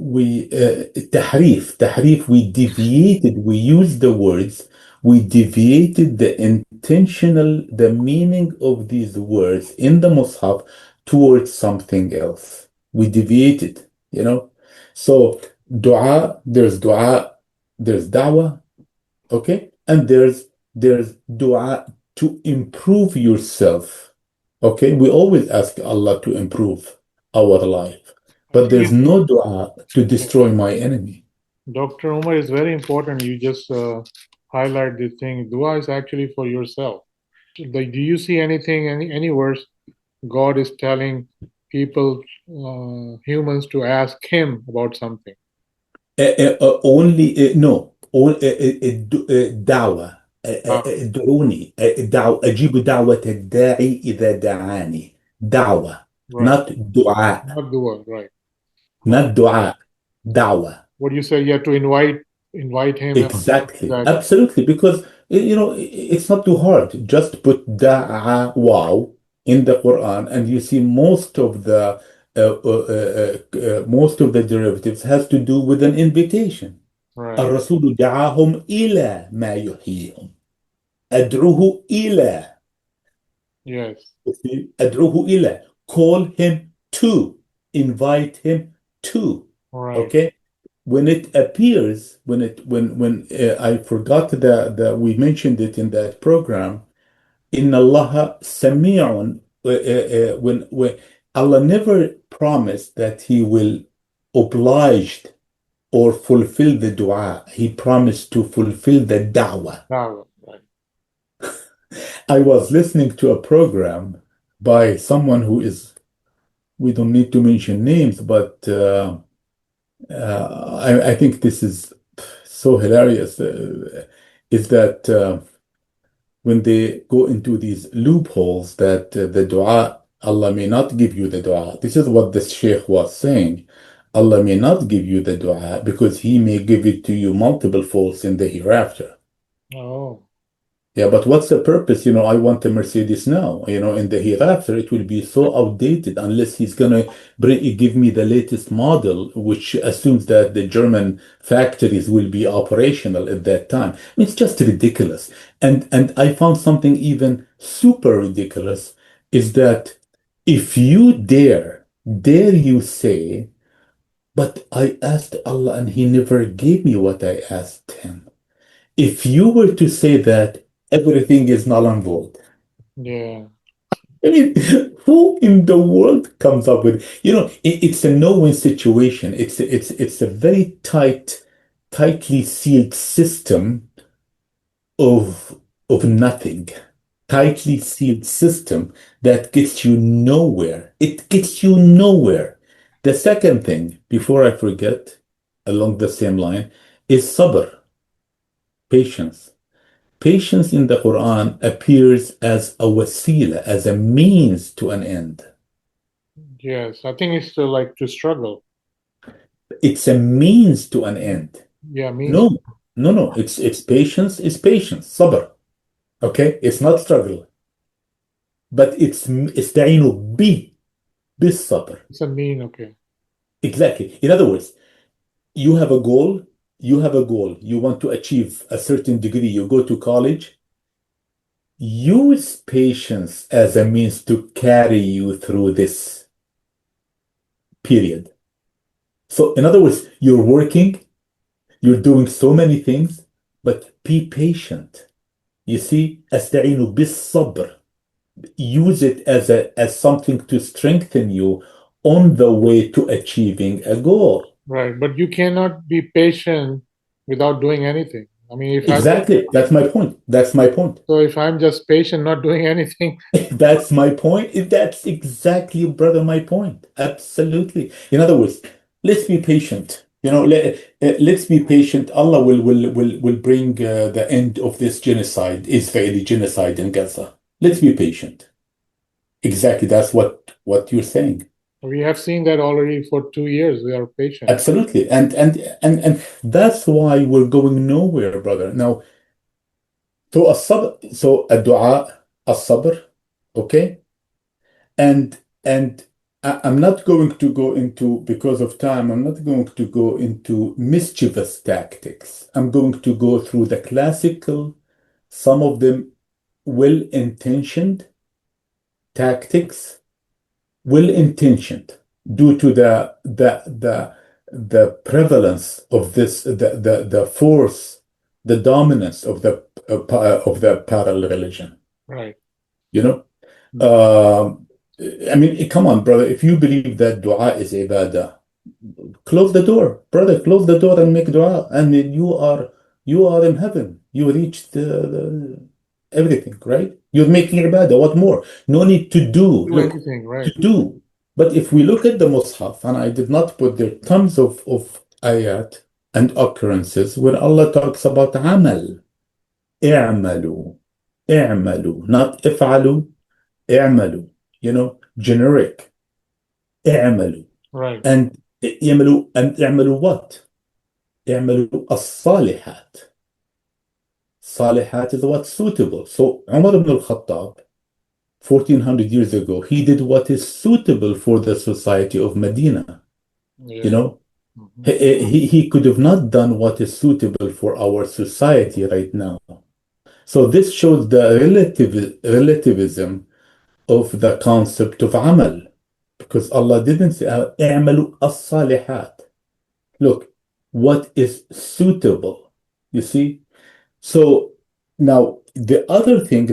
tahrif. We deviated. We used the words. We deviated the meaning of these words in the Mus'haf towards something else. We deviated. So dua, there's da'wah, okay, and there's dua to improve yourself. Okay, we always ask Allah to improve our life, I but think there's no dua to destroy my enemy. Dr. Umar is very important. You just highlight this thing. Dua is actually for yourself. Like, do you see anything, any verse God is telling people, humans, to ask Him about something? Only no دعوة Ah, ادعوني أجيب دعوة الداعي إذا دعاني دعوة right. not دعاء Not dua, right. Right. not دعاء دعوة. What do you say? You have to invite Him. Exactly, Exactly. absolutely, because it's not too hard. Just put da'a wow in the Quran, and you see most of the derivatives has to do with an invitation. Right. الرسول دعاهم إلى ما يحييهم. أدعوه إلى. Yes. You see, أدعوه إلى. Call him to. Invite him to. Right. Okay. When it appears, when I forgot that we mentioned it in that program, in Allah Sami'un, when Allah never promised that He will obliged or fulfill the dua. He promised to fulfill the da'wah. Dawah, right. I was listening to a program by someone who is, we don't need to mention names, but I think this is so hilarious, is that when they go into these loopholes that the dua, Allah may not give you the dua. This is what the Sheikh was saying. Allah may not give you the dua because He may give it to you multiple folds in the hereafter. Oh, Yeah, but what's the purpose? I want a Mercedes now. In the hereafter, it will be so outdated unless he's gonna give me the latest model, which assumes that the German factories will be operational at that time. I mean, it's just ridiculous. And I found something even super ridiculous is that if you dare you say But I asked Allah and He never gave me what I asked Him. If you were to say that everything is null and void, Yeah. I mean, who in the world comes up with, it's a no-win situation. It's a very tightly sealed system of nothing. Tightly sealed system that gets you nowhere. It gets you nowhere. The second thing, before I forget, along the same line, is sabr, patience. Patience in the Quran appears as a wasila, as a means to an end. Yes. I think it's to like to struggle. It's a means to an end. Yeah, means. No, no. It's patience. It's patience. Sabr. Okay, it's not struggle, but it's استعينوا بالصبر. It's a mean, okay. Exactly. In other words, you have a goal. You have a goal. You want to achieve a certain degree. You go to college. Use patience as a means to carry you through this period. So, in other words, you're working. You're doing so many things, but be patient. You see, استعينوا بالصبر. Use it as something to strengthen you on the way to achieving a goal. Right. But you cannot be patient without doing anything. I mean, if I'm Exactly. That's my point. That's my point. so if I'm just patient, not doing anything, That's my point. That's exactly, brother, my point. Absolutely. In other words, let's be patient. Let's be patient. Allah will bring the end of this genocide, Israeli genocide in Gaza. Let's be patient. Exactly. That's what you're saying. we have seen that already for 2 years. We are patient. Absolutely. And that's why we're going nowhere, brother. Now, so a dua, a sabr, okay? And I'm not going to go into, because of time, I'm not going to go into mischievous tactics. I'm going to go through the classical, some of them well-intentioned tactics, well-intentioned due to the prevalence of this, the force, the dominance of the parallel religion. Right. You know, Um, I mean, come on, brother. If you believe that dua is ibadah, close the door, brother. Close the door and make dua, and then you are in heaven. You reach everything, right? You're making ibadah. What more? No need to do. Do Look, anything, to right. do. But if we look at the Mus'haf, and I did not put there tons of ayat and occurrences where Allah talks about amal, i'malu, i'malu, not if'alu, i'malu, generic, i'malu. Right. And i'malu what? اعملوا الصالحات. Salihat is what's suitable. So Umar ibn al-Khattab, 1400 years ago, he did what is suitable for the society of Medina. You Yeah. know, Mhm. he could have not done what is suitable for our society right now. So this shows the relativism of the concept of amal, because Allah didn't say اعملوا الصالحات. Look, what is suitable. You see? So now the other thing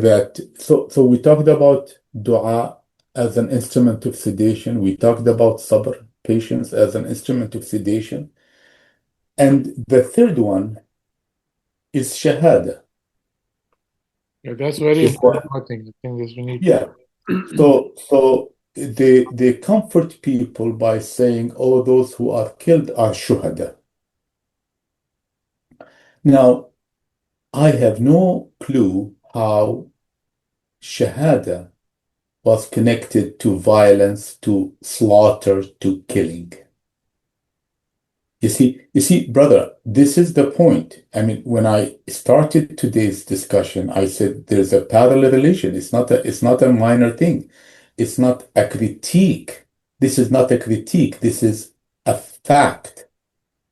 so we talked about dua as an instrument of sedation. We talked about sabr, patience as an instrument of sedation. And the third one is shahada. Yeah, that's Which very is important, what, I think. I think this we need to. yeah. So they comfort people by saying, oh, those who are killed are shuhada. Now, I have no clue how shahada was connected to violence, to slaughter, to killing. You see, brother, this is the point. I mean, when I started today's discussion, I said there's a parallel religion. It's not a minor thing. It's not a critique. This is not a critique. This is a fact.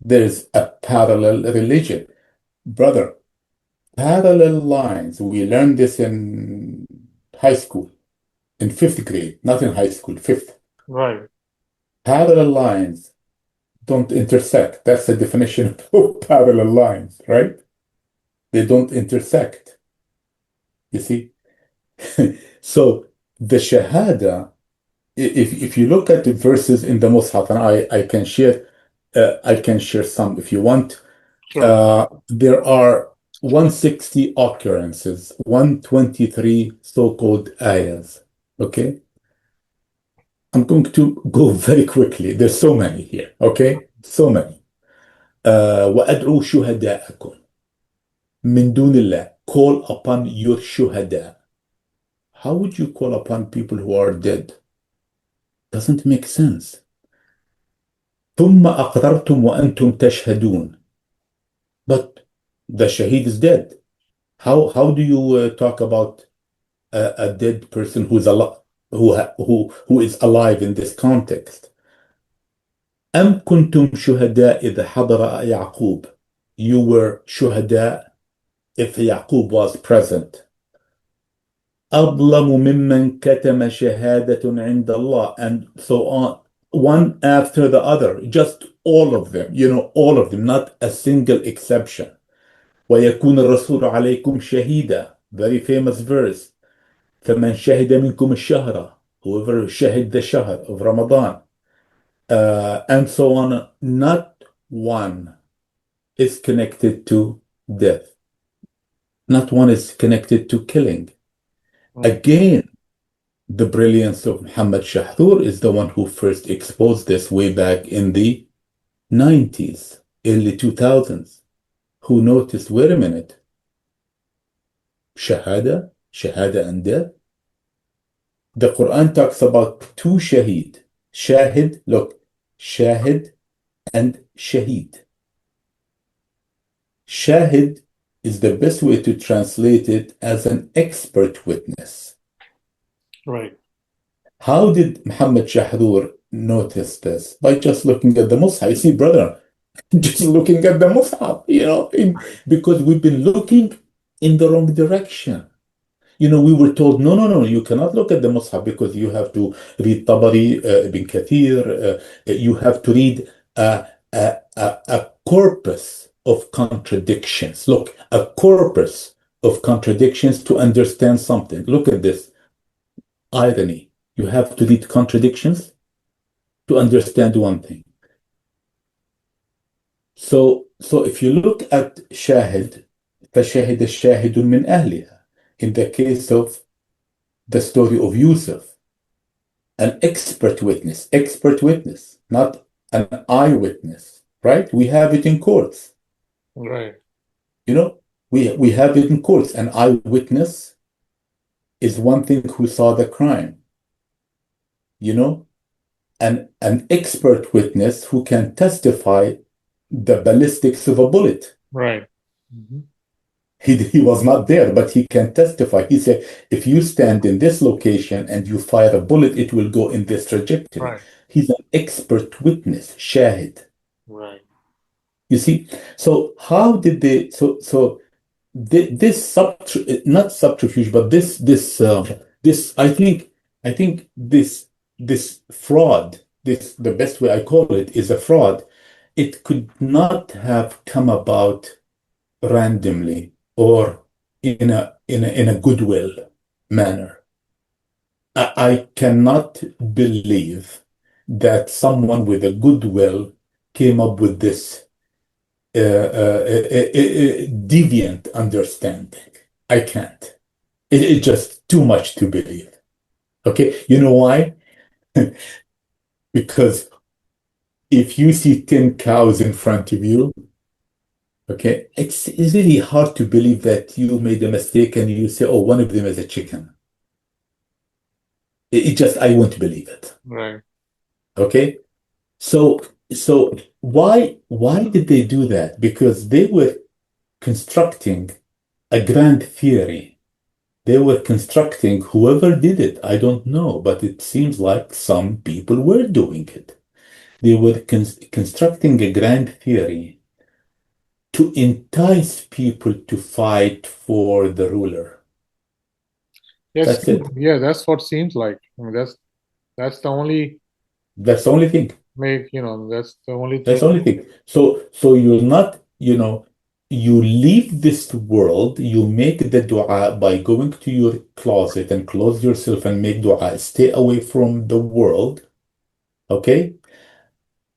There's a parallel religion. Brother, parallel lines. We learned this in high school, in fifth grade, not in high school, fifth. Right. Parallel lines don't intersect. That's the definition of parallel lines, right? They don't intersect. You see? So the Shahada, if you look at the verses in the Mus'haf, and I can share some if you want. Sure. There are 160 occurrences, 123 so-called ayahs. Okay, I'm going to go very quickly. There's so many here. Okay, so many. وأدعو شهداءكم من دون الله. Call upon your shuhada. How would you call upon people who are dead? Doesn't make sense. ثم أقررتم وأنتم تشهدون. But the shaheed is dead. How do you talk about a dead person who's alive, who is alive in this context? أم كنتم شهداء إذ حضر يعقوب. You were shuhada if Yaqub was present. أظلم ممن كتم شهادة عند الله, and so on, one after the other, just all of them, all of them, not a single exception. ويكون الرسول عليكم شهيدا, very famous verse. فمن شهد منكم الشهر, whoever shahid the shahr of Ramadan, and so on. Not one is connected to death. Not one is connected to killing. Again, the brilliance of Muhammad Shahdur is the one who first exposed this way back in the 90s, early 2000s, who noticed, wait a minute, Shahada and death. The Quran talks about two shaheed. Shahid, look, Shahid and Shaheed. Shahid is the best way to translate it as an expert witness. Right. How did Muhammad Shahdur notice this? By just looking at the Mus'haf. You see, brother, just looking at the Mus'haf, because we've been looking in the wrong direction. We were told, no, you cannot look at the Mus'haf because you have to read Tabari, Ibn Kathir, you have to read a corpus of contradictions. Look, a corpus of contradictions to understand something. Look at this irony. You have to read contradictions to understand one thing. So if you look at Shahid, فَشَهِدَ الشَّاهِدٌ مِّنْ أَهْلِهَا. In the case of the story of Yusuf, an expert witness, not an eyewitness, right? We have it in courts. Right. We have it in courts. An eyewitness is one thing who saw the crime. An expert witness who can testify the ballistics of a bullet. Right. Mm-hmm. He was not there, but he can testify. He said, if you stand in this location and you fire a bullet, it will go in this trajectory. Right. He's an expert witness, shahid. Right. You see, so how did they? This not subterfuge, but this I think this fraud, the best way I call it is a fraud. It could not have come about randomly or in a goodwill manner. I cannot believe that someone with a goodwill came up with this deviant understanding. I can't. It's just too much to believe. Okay, you know why? Because if you see 10 cows in front of you, okay, it's really hard to believe that you made a mistake and you say, oh, one of them is a chicken. I won't believe it. Right. Okay, so why did they do that? Because they were constructing a grand theory. They were constructing, whoever did it, I don't know, but it seems like some people were doing it. They were constructing a grand theory to entice people to fight for the ruler. Yes. That's it. Yeah, that's what seems like. I mean, that's the only That's the only thing. make, that's the only That's thing. the only thing. So you're not, you leave this world, you make the dua by going to your closet and close yourself and make dua. Stay away from the world, okay?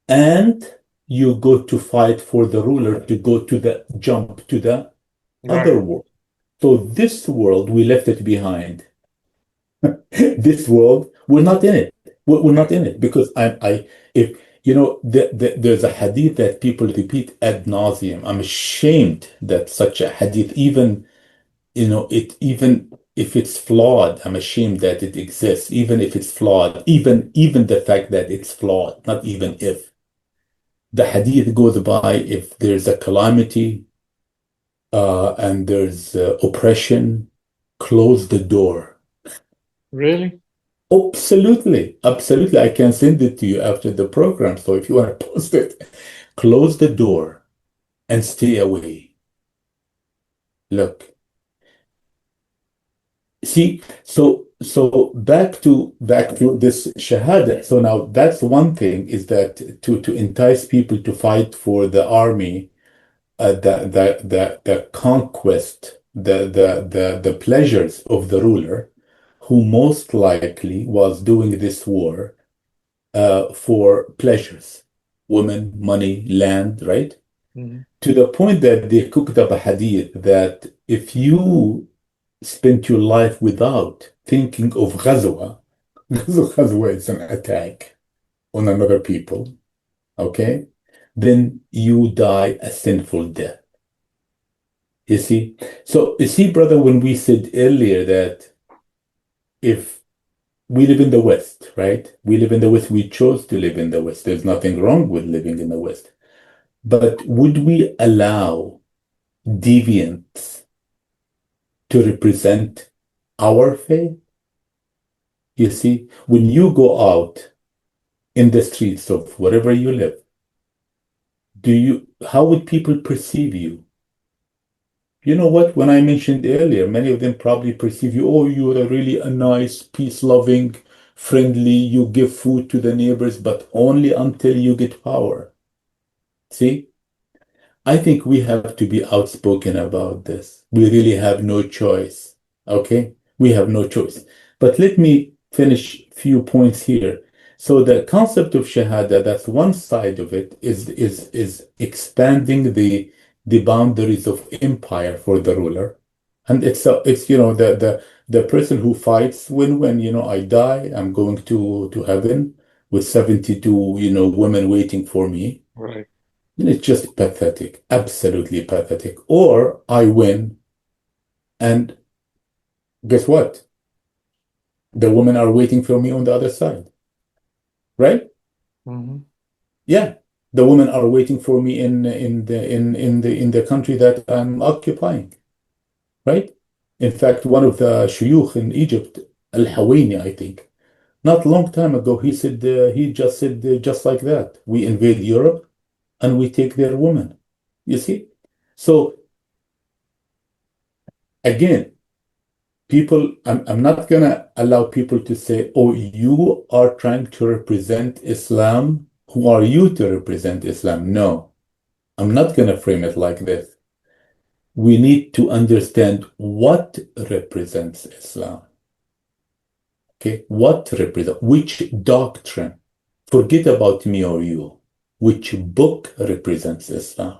And you go to fight for the ruler to go to the jump to the Right. other world. So this world, we left it behind. This world, we're not in it. We're not Right. in it because if there's a hadith that people repeat ad nauseum. I'm ashamed that such a hadith, even even if it's flawed, I'm ashamed that it exists. Even if it's flawed, even the fact that it's flawed, not even if the hadith goes by, if there's a calamity and there's oppression, close the door. Really? Absolutely. Absolutely. I can send it to you after the program. So if you want to post it, close the door and stay away. Look, see, so back to this shahada. So now that's one thing is that to entice people to fight for the army, the conquest, the pleasures of the ruler, who most likely was doing this war for pleasures, women, money, land, right? Hmm. To the point that they cooked up a hadith that if you spent your life without thinking of ghazwa, ghazwa is an attack on another people, okay? Then you die a sinful death. You see? So, you see, brother, when we said earlier that if we live in the West, right? We live in the West. We chose to live in the West. There's nothing wrong with living in the West. But would we allow deviants to represent our faith? You see, when you go out in the streets of wherever you live, how would people perceive you? You know what? When I mentioned earlier, many of them probably perceive you, oh, you're really a nice, peace-loving, friendly, you give food to the neighbors, but only until you get power. See? I think we have to be outspoken about this. We really have no choice. Okay? We have no choice. But let me finish a few points here. So the concept of Shahada, that's one side of it, is expanding the boundaries of empire for the ruler. And it's the person who fights when I die, I'm going to heaven with 72 women waiting for me. Right. And it's just pathetic, absolutely pathetic. Or I win, and guess what? The women are waiting for me on the other side, right? Hmm. Yeah, the women are waiting for me in the country that I'm occupying, right? In fact, one of the shuyukh in Egypt, Al-Hawaini, I think, not long time ago, he just said just like that. We invade Europe and we take their women. You see? So again, I'm not going to allow people to say, oh, you are trying to represent Islam. Who are you to represent Islam? No, I'm not going to frame it like this. We need to understand what represents Islam. Okay, what represents, which doctrine? Forget about me or you. Which book represents Islam?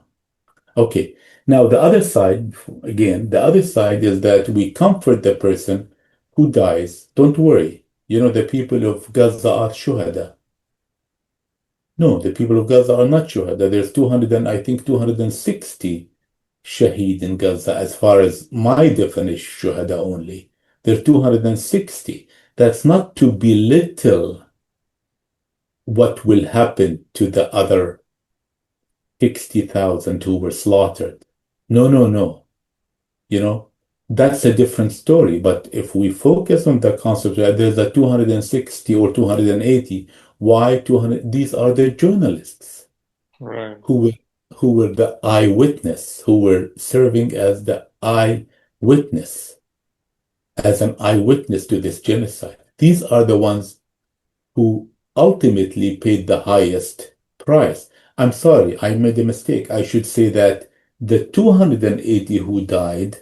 Okay, now the other side, again, the other side is that we comfort the person who dies. Don't worry. The people of Gaza are shuhada. No, the people of Gaza are not shuhada. There's 200 and I think 260 shaheed in Gaza as far as my definition, shuhada only. There are 260. That's not to belittle what will happen to the other 60,000 who were slaughtered. No, no, no. You know, that's a different story. But if we focus on the concept that there's a 260 or 280, why 200? These are the journalists Right. who were, who were the eyewitness, who were serving as the eyewitness, as an eyewitness to this genocide. These are the ones who ultimately paid the highest price. I'm sorry, I made a mistake. I should say that the 280 who died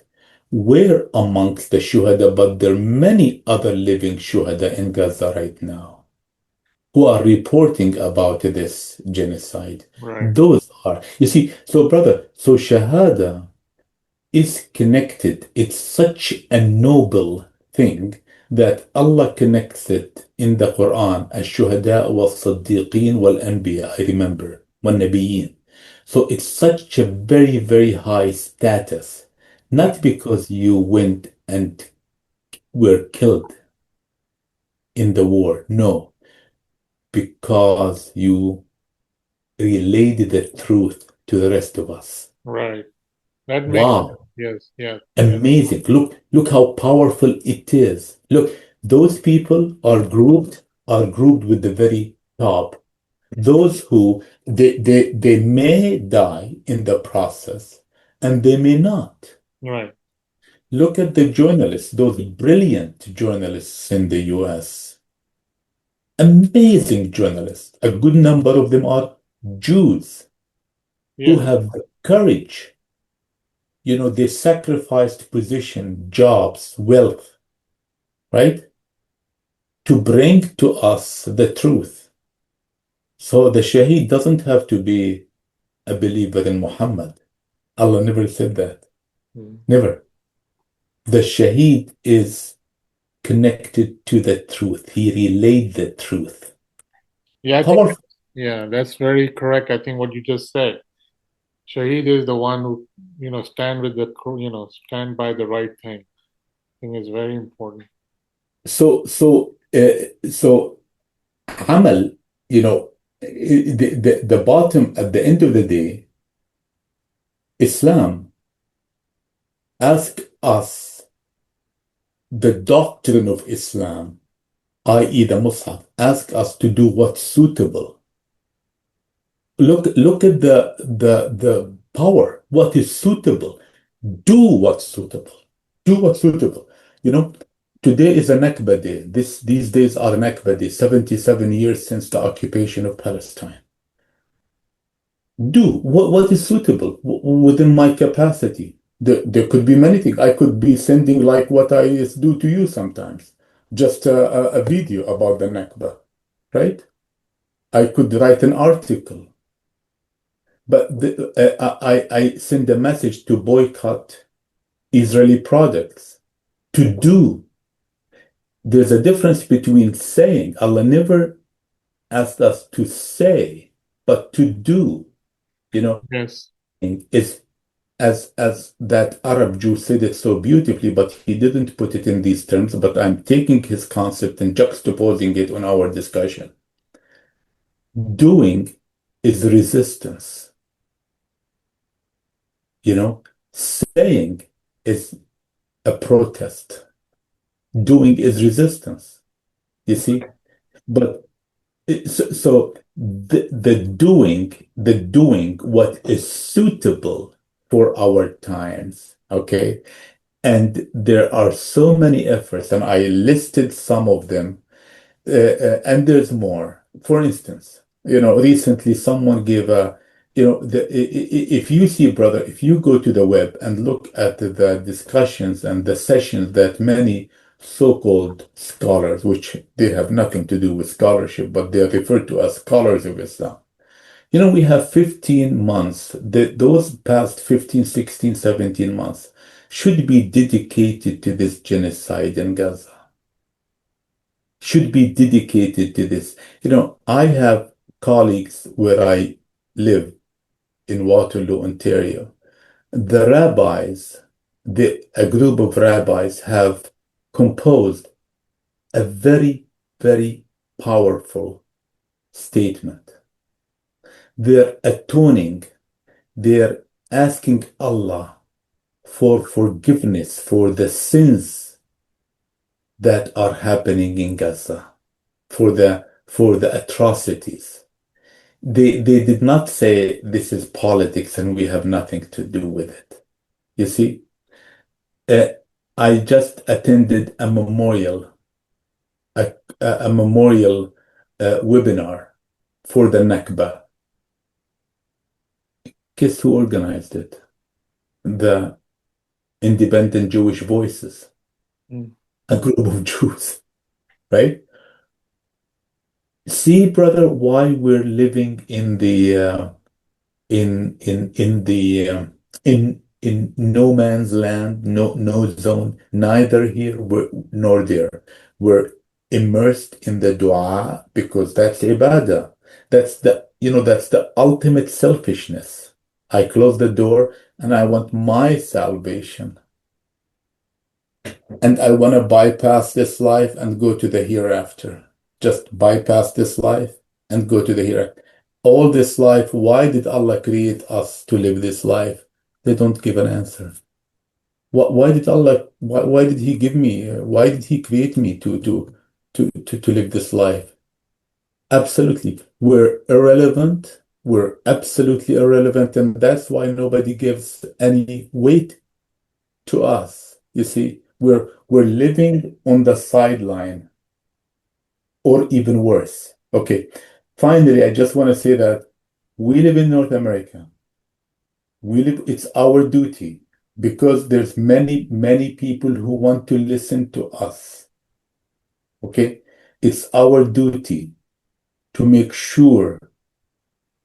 were amongst the shuhada, but there are many other living shuhada in Gaza right now who are reporting about this genocide. Right. Those are, you see, so brother, so Shahada is connected. It's such a noble thing that Allah connects it in the Quran as shuhada wal siddiqeen wal anbiya, I remember, wal nabiyyin. So it's such a very, very high status, Yeah. not because you went and were killed in the war, no, because you relayed the truth to the rest of us. Right. That makes sense. Wow. Yes. Yes. Amazing. Look how powerful it is. Look, those people are grouped with the very top. Those who they may die in the process and they may not. Right. Look at the journalists, those brilliant journalists in the US. Amazing journalists. A good number of them are Jews who Yes. have the courage. They sacrificed position, jobs, wealth, right? To bring to us the truth. So the Shaheed doesn't have to be a believer in Muhammad. Allah never said that. Mm. Never. The Shaheed is connected to the truth. He relayed the truth. Yeah, I think Powerful. yeah, that's very correct. I think what you just said. Shaheed is the one who, stand with stand by the right thing. I think is very important. So Amal, the bottom at the end of the day, Islam asks us the doctrine of Islam, i.e., the Mus'haf, ask us to do what's suitable. Look at the power. What is suitable? Do what's suitable. Do what's suitable. You know, Today is a Nakba day. These days are Nakba day, 77 years since the occupation of Palestine. Do what is suitable within my capacity. There could be many things. I could be sending like what I do to you sometimes, just a video about the Nakba, right? I could write an article, but I send a message to boycott Israeli products. To do, there's a difference between saying. Allah never asked us to say, but to do. You know, Yes. is as that Arab Jew said it so beautifully, but he didn't put it in these terms. But I'm taking his concept and juxtaposing it on our discussion. Doing is resistance. Saying is a protest. Doing is resistance. You see, but so the doing what is suitable for our times. Okay. And there are so many efforts, and I listed some of them, and there's more. For instance, recently someone gave if you see, brother, if you go to the web and look at the discussions and the sessions that many so-called scholars, which they have nothing to do with scholarship, but they are referred to as scholars of Islam. We have 15 months, those past 15, 16, 17 months should be dedicated to this genocide in Gaza, should be dedicated to this. I have colleagues where I live in Waterloo, Ontario. The rabbis, a group of rabbis have composed a very, very powerful statement. They're atoning, they're asking Allah for forgiveness for the sins that are happening in Gaza, for the atrocities. They did not say this is politics and we have nothing to do with it. You see, uh, I just attended a memorial webinar for the Nakba. Guess who organized it? The Independent Jewish Voices, Mm. a group of Jews, right? See, brother, why we're living in the in the in no man's land, no zone, neither here nor there. We're immersed in the dua because that's ibadah. That's the ultimate selfishness. I close the door and I want my salvation. And I want to bypass this life and go to the hereafter. Just bypass this life and go to the hereafter. All this life, why did Allah create us to live this life? They don't give an answer. Why did Allah, why did He give me, why did He create me to live this life? Absolutely. We're irrelevant. We're absolutely irrelevant. And that's why nobody gives any weight to us. You see, we're living on the sideline, or even worse. Okay. Finally, I just want to say that we live in North America. It's our duty because there's many people who want to listen to us. Okay. It's our duty to make sure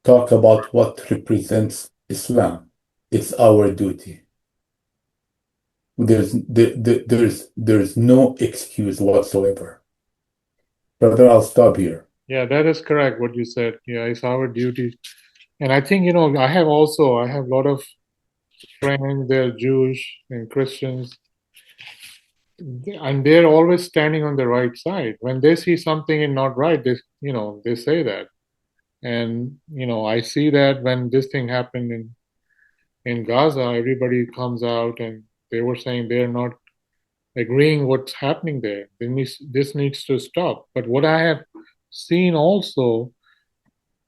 talk about what represents Islam. It's our duty. There's no excuse whatsoever. Brother, I'll stop here. Yeah, that is correct what you said. Yeah, it's our duty. And I think, I have a lot of friends, they're Jewish and Christians, and they're always standing on the right side. When they see something is not right, they say that. And, I see that when this thing happened in Gaza, everybody comes out and they were saying they're not agreeing what's happening there. This needs to stop. But what I have seen also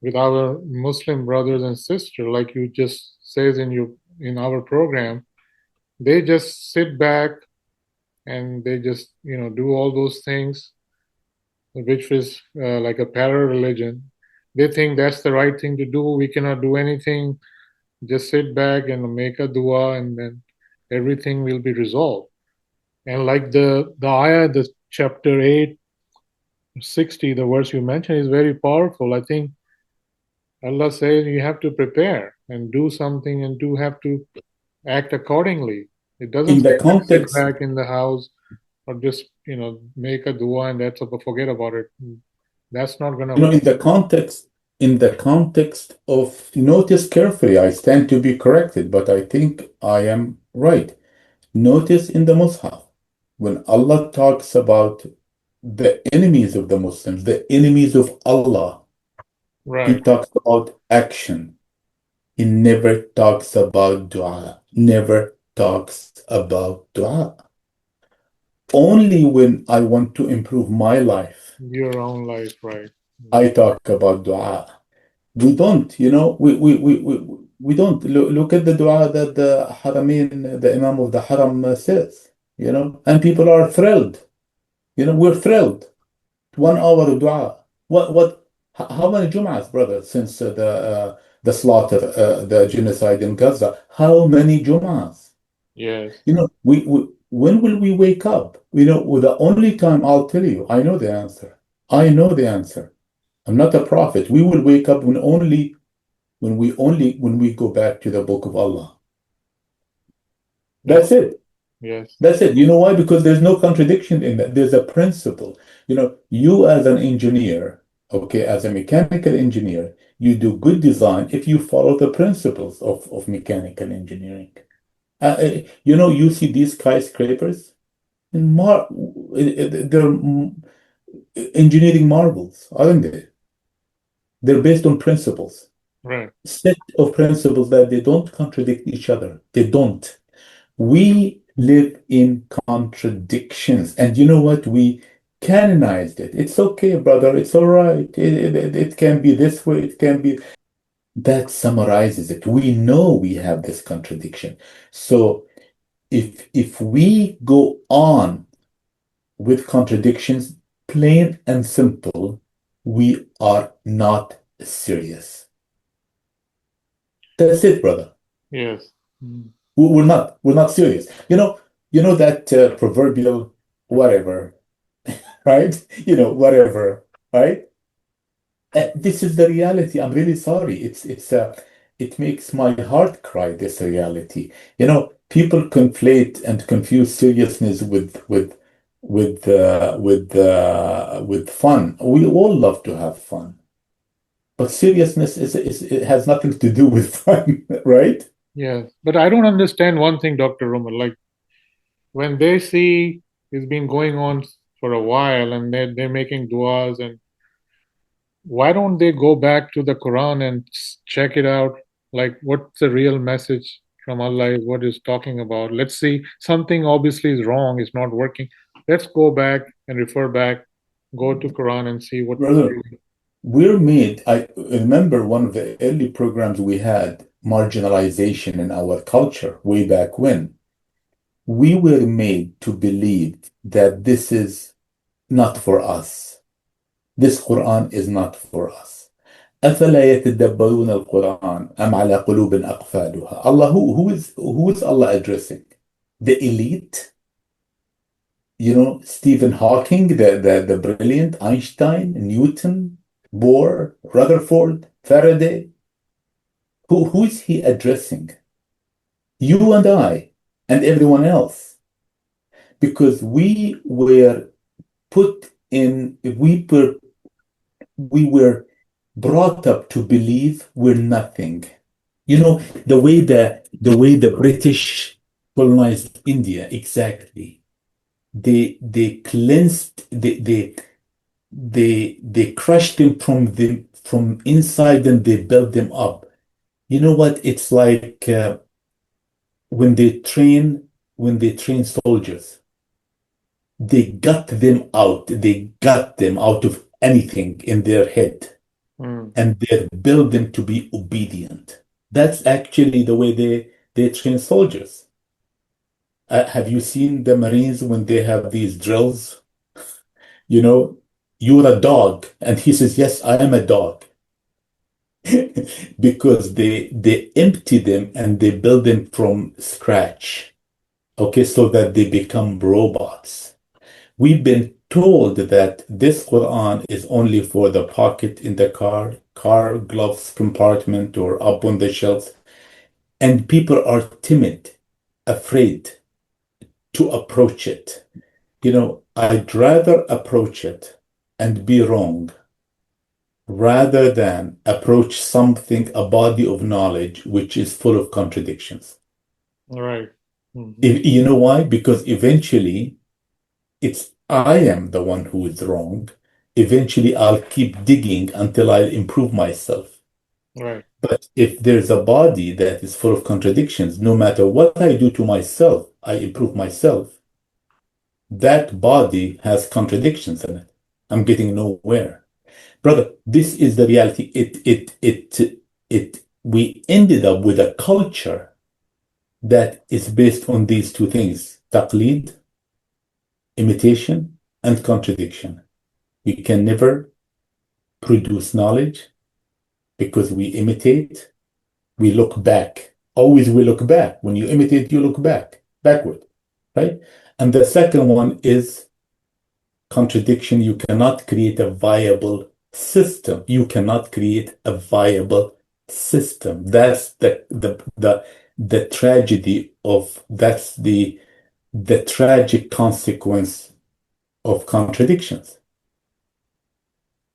with our Muslim brothers and sisters, like you just says in our program, they just sit back and they just do all those things, which is like a para-religion. They think that's the right thing to do. We cannot do anything. Just sit back and make a dua, and then everything will be resolved. And like the ayah, the chapter 8:60, the verse you mentioned is very powerful. I think Allah says you have to prepare and do something and do have to act accordingly. It doesn't In say the just sit context, back in the house or just, make a dua and that's forget about it. That's not gonna work. in the context of notice carefully, I stand to be corrected, but I think I am right. Notice in the Mus'haf, when Allah talks about the enemies of the Muslims, the enemies of Allah, He Right. talks about action. He never talks about dua. Never talks about dua. Only when I want to improve my life, Your own life, right. I talk about dua. We don't, we don't look at the dua that the Haramain, the Imam of the Haram says, and people are thrilled. We're thrilled. 1 hour of dua. How many Jum'ahs, brother, since the slaughter, the genocide in Gaza? How many Jum'ahs? Yes. When will we wake up? The only time I'll tell you, I know the answer. I know the answer. I'm not a prophet. We will wake up when we go back to the book of Allah. Yeah. That's it. Yes. That's it. You know why? Because there's no contradiction in that. There's a principle. You as an engineer, okay, as a mechanical engineer, you do good design if you follow the principles of mechanical engineering. You see these skyscrapers, they're engineering marvels, aren't they? They're based on principles, Right. set of principles that they don't contradict each other. They don't. We live in contradictions. And you know what? We canonized it. It's okay, brother. It's all right. It can be this way. It can be. That summarizes it. We know we have this contradiction. So if we go on with contradictions, plain and simple, We are not serious. That's it, brother. Yes. Mm. We're not serious. You know that proverbial whatever, right? Whatever, right? This is the reality. I'm really sorry. It makes my heart cry, this reality. People conflate and confuse seriousness with fun. We all love to have fun, but seriousness is it has nothing to do with fun, right? Yes. But I don't understand one thing, Dr. Roman. Like when they see it's been going on for a while and they're making du'as, and why don't they go back to the Quran and check it out? Like what's the real message from Allah is what is talking about. Let's see, something obviously is wrong, it's not working. Let's go back and refer back, go to Quran and see what Brother, I remember one of the early programs we had, marginalization in our culture, way back when. We were made to believe that this is not for us. This Quran is not for us. أفلا يتدبرون القرآن أم على قلوب أقفالها. Allah, who is Allah addressing? The elite? Stephen Hawking, the brilliant, Einstein, Newton, Bohr, Rutherford, Faraday. Who is he addressing? You and I and everyone else. Because we were brought up to believe we're nothing. The way the British colonized India, exactly. They cleansed, they crushed them from inside, and they built them up. You know what? It's like when they train soldiers, they got them out of anything in their head, Mm. and they build them to be obedient. That's actually the way they train soldiers. Have you seen the Marines when they have these drills? You know, you're a dog, and he says, "Yes, I am a dog," because they empty them and they build them from scratch. Okay, so that they become robots. We've been told that this Quran is only for the pocket in the car gloves compartment or up on the shelf, and people are timid, afraid to approach it. I'd rather approach it and be wrong rather than approach something, a body of knowledge, which is full of contradictions. Right. Hmm. You know why? Because eventually I am the one who is wrong. Eventually, I'll keep digging until I improve myself. Right. But if there's a body that is full of contradictions, no matter what I do to myself, I improve myself. That body has contradictions in it. I'm getting nowhere. Brother, this is the reality. We ended up with a culture that is based on these two things, taqlid, imitation, and contradiction. We can never produce knowledge because we imitate, we look back. Always we look back. When you imitate, you look backward, right? And the second one is contradiction. You cannot create a viable system. You cannot create a viable system. That's the tragedy of that's the tragic consequence of contradictions.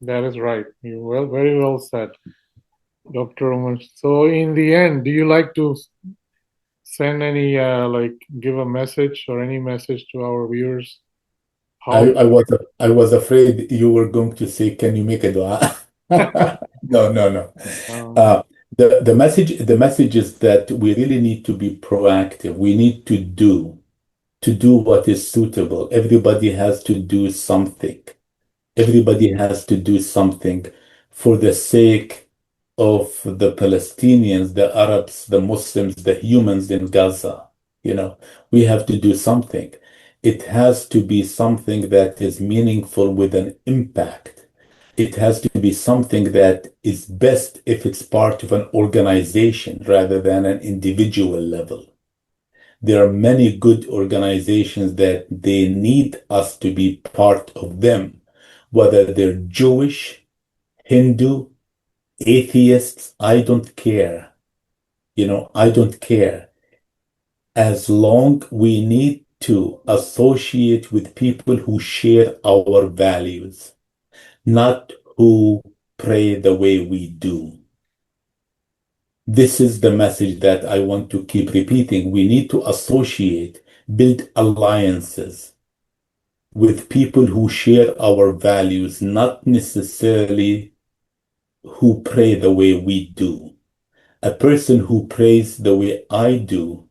That is right. You well, very well said, Dr. Umar. So in the end, do you like to send any like give a message or any message to our viewers? I, How I was I was afraid you were going to say, "Can you make a dua?" No, no, no. um, Uh, the message is that we really need to be proactive. We need to do what is suitable. Everybody has to do something. Everybody has to do something for the sake of the Palestinians, the Arabs, the Muslims, the humans in Gaza. We have to do something. It has to be something that is meaningful with an impact. It has to be something that is best if it's part of an organization rather than an individual level. There are many good organizations that they need us to be part of them, whether they're Jewish, Hindu, atheists, I don't care. I don't care. As long we need to associate with people who share our values, not who pray the way we do. This is the message that I want to keep repeating. We need to associate, build alliances with people who share our values, not necessarily who pray the way we do. A person who prays the way I do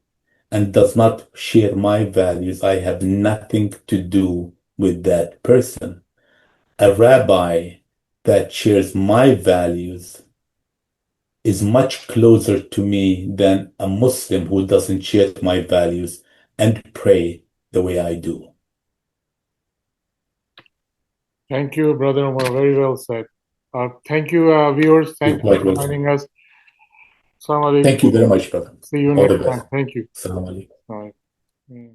and does not share my values, I have nothing to do with that person. A rabbi that shares my values is much closer to me than a Muslim who doesn't share my values and pray the way I do. Thank you, Brother Omar. Very well said. Thank you, viewers. Thank you for joining us. Assalamu alaikum. Thank you very much, brother. See you All the next time. best. Thank you. Assalamu alaikum. All right.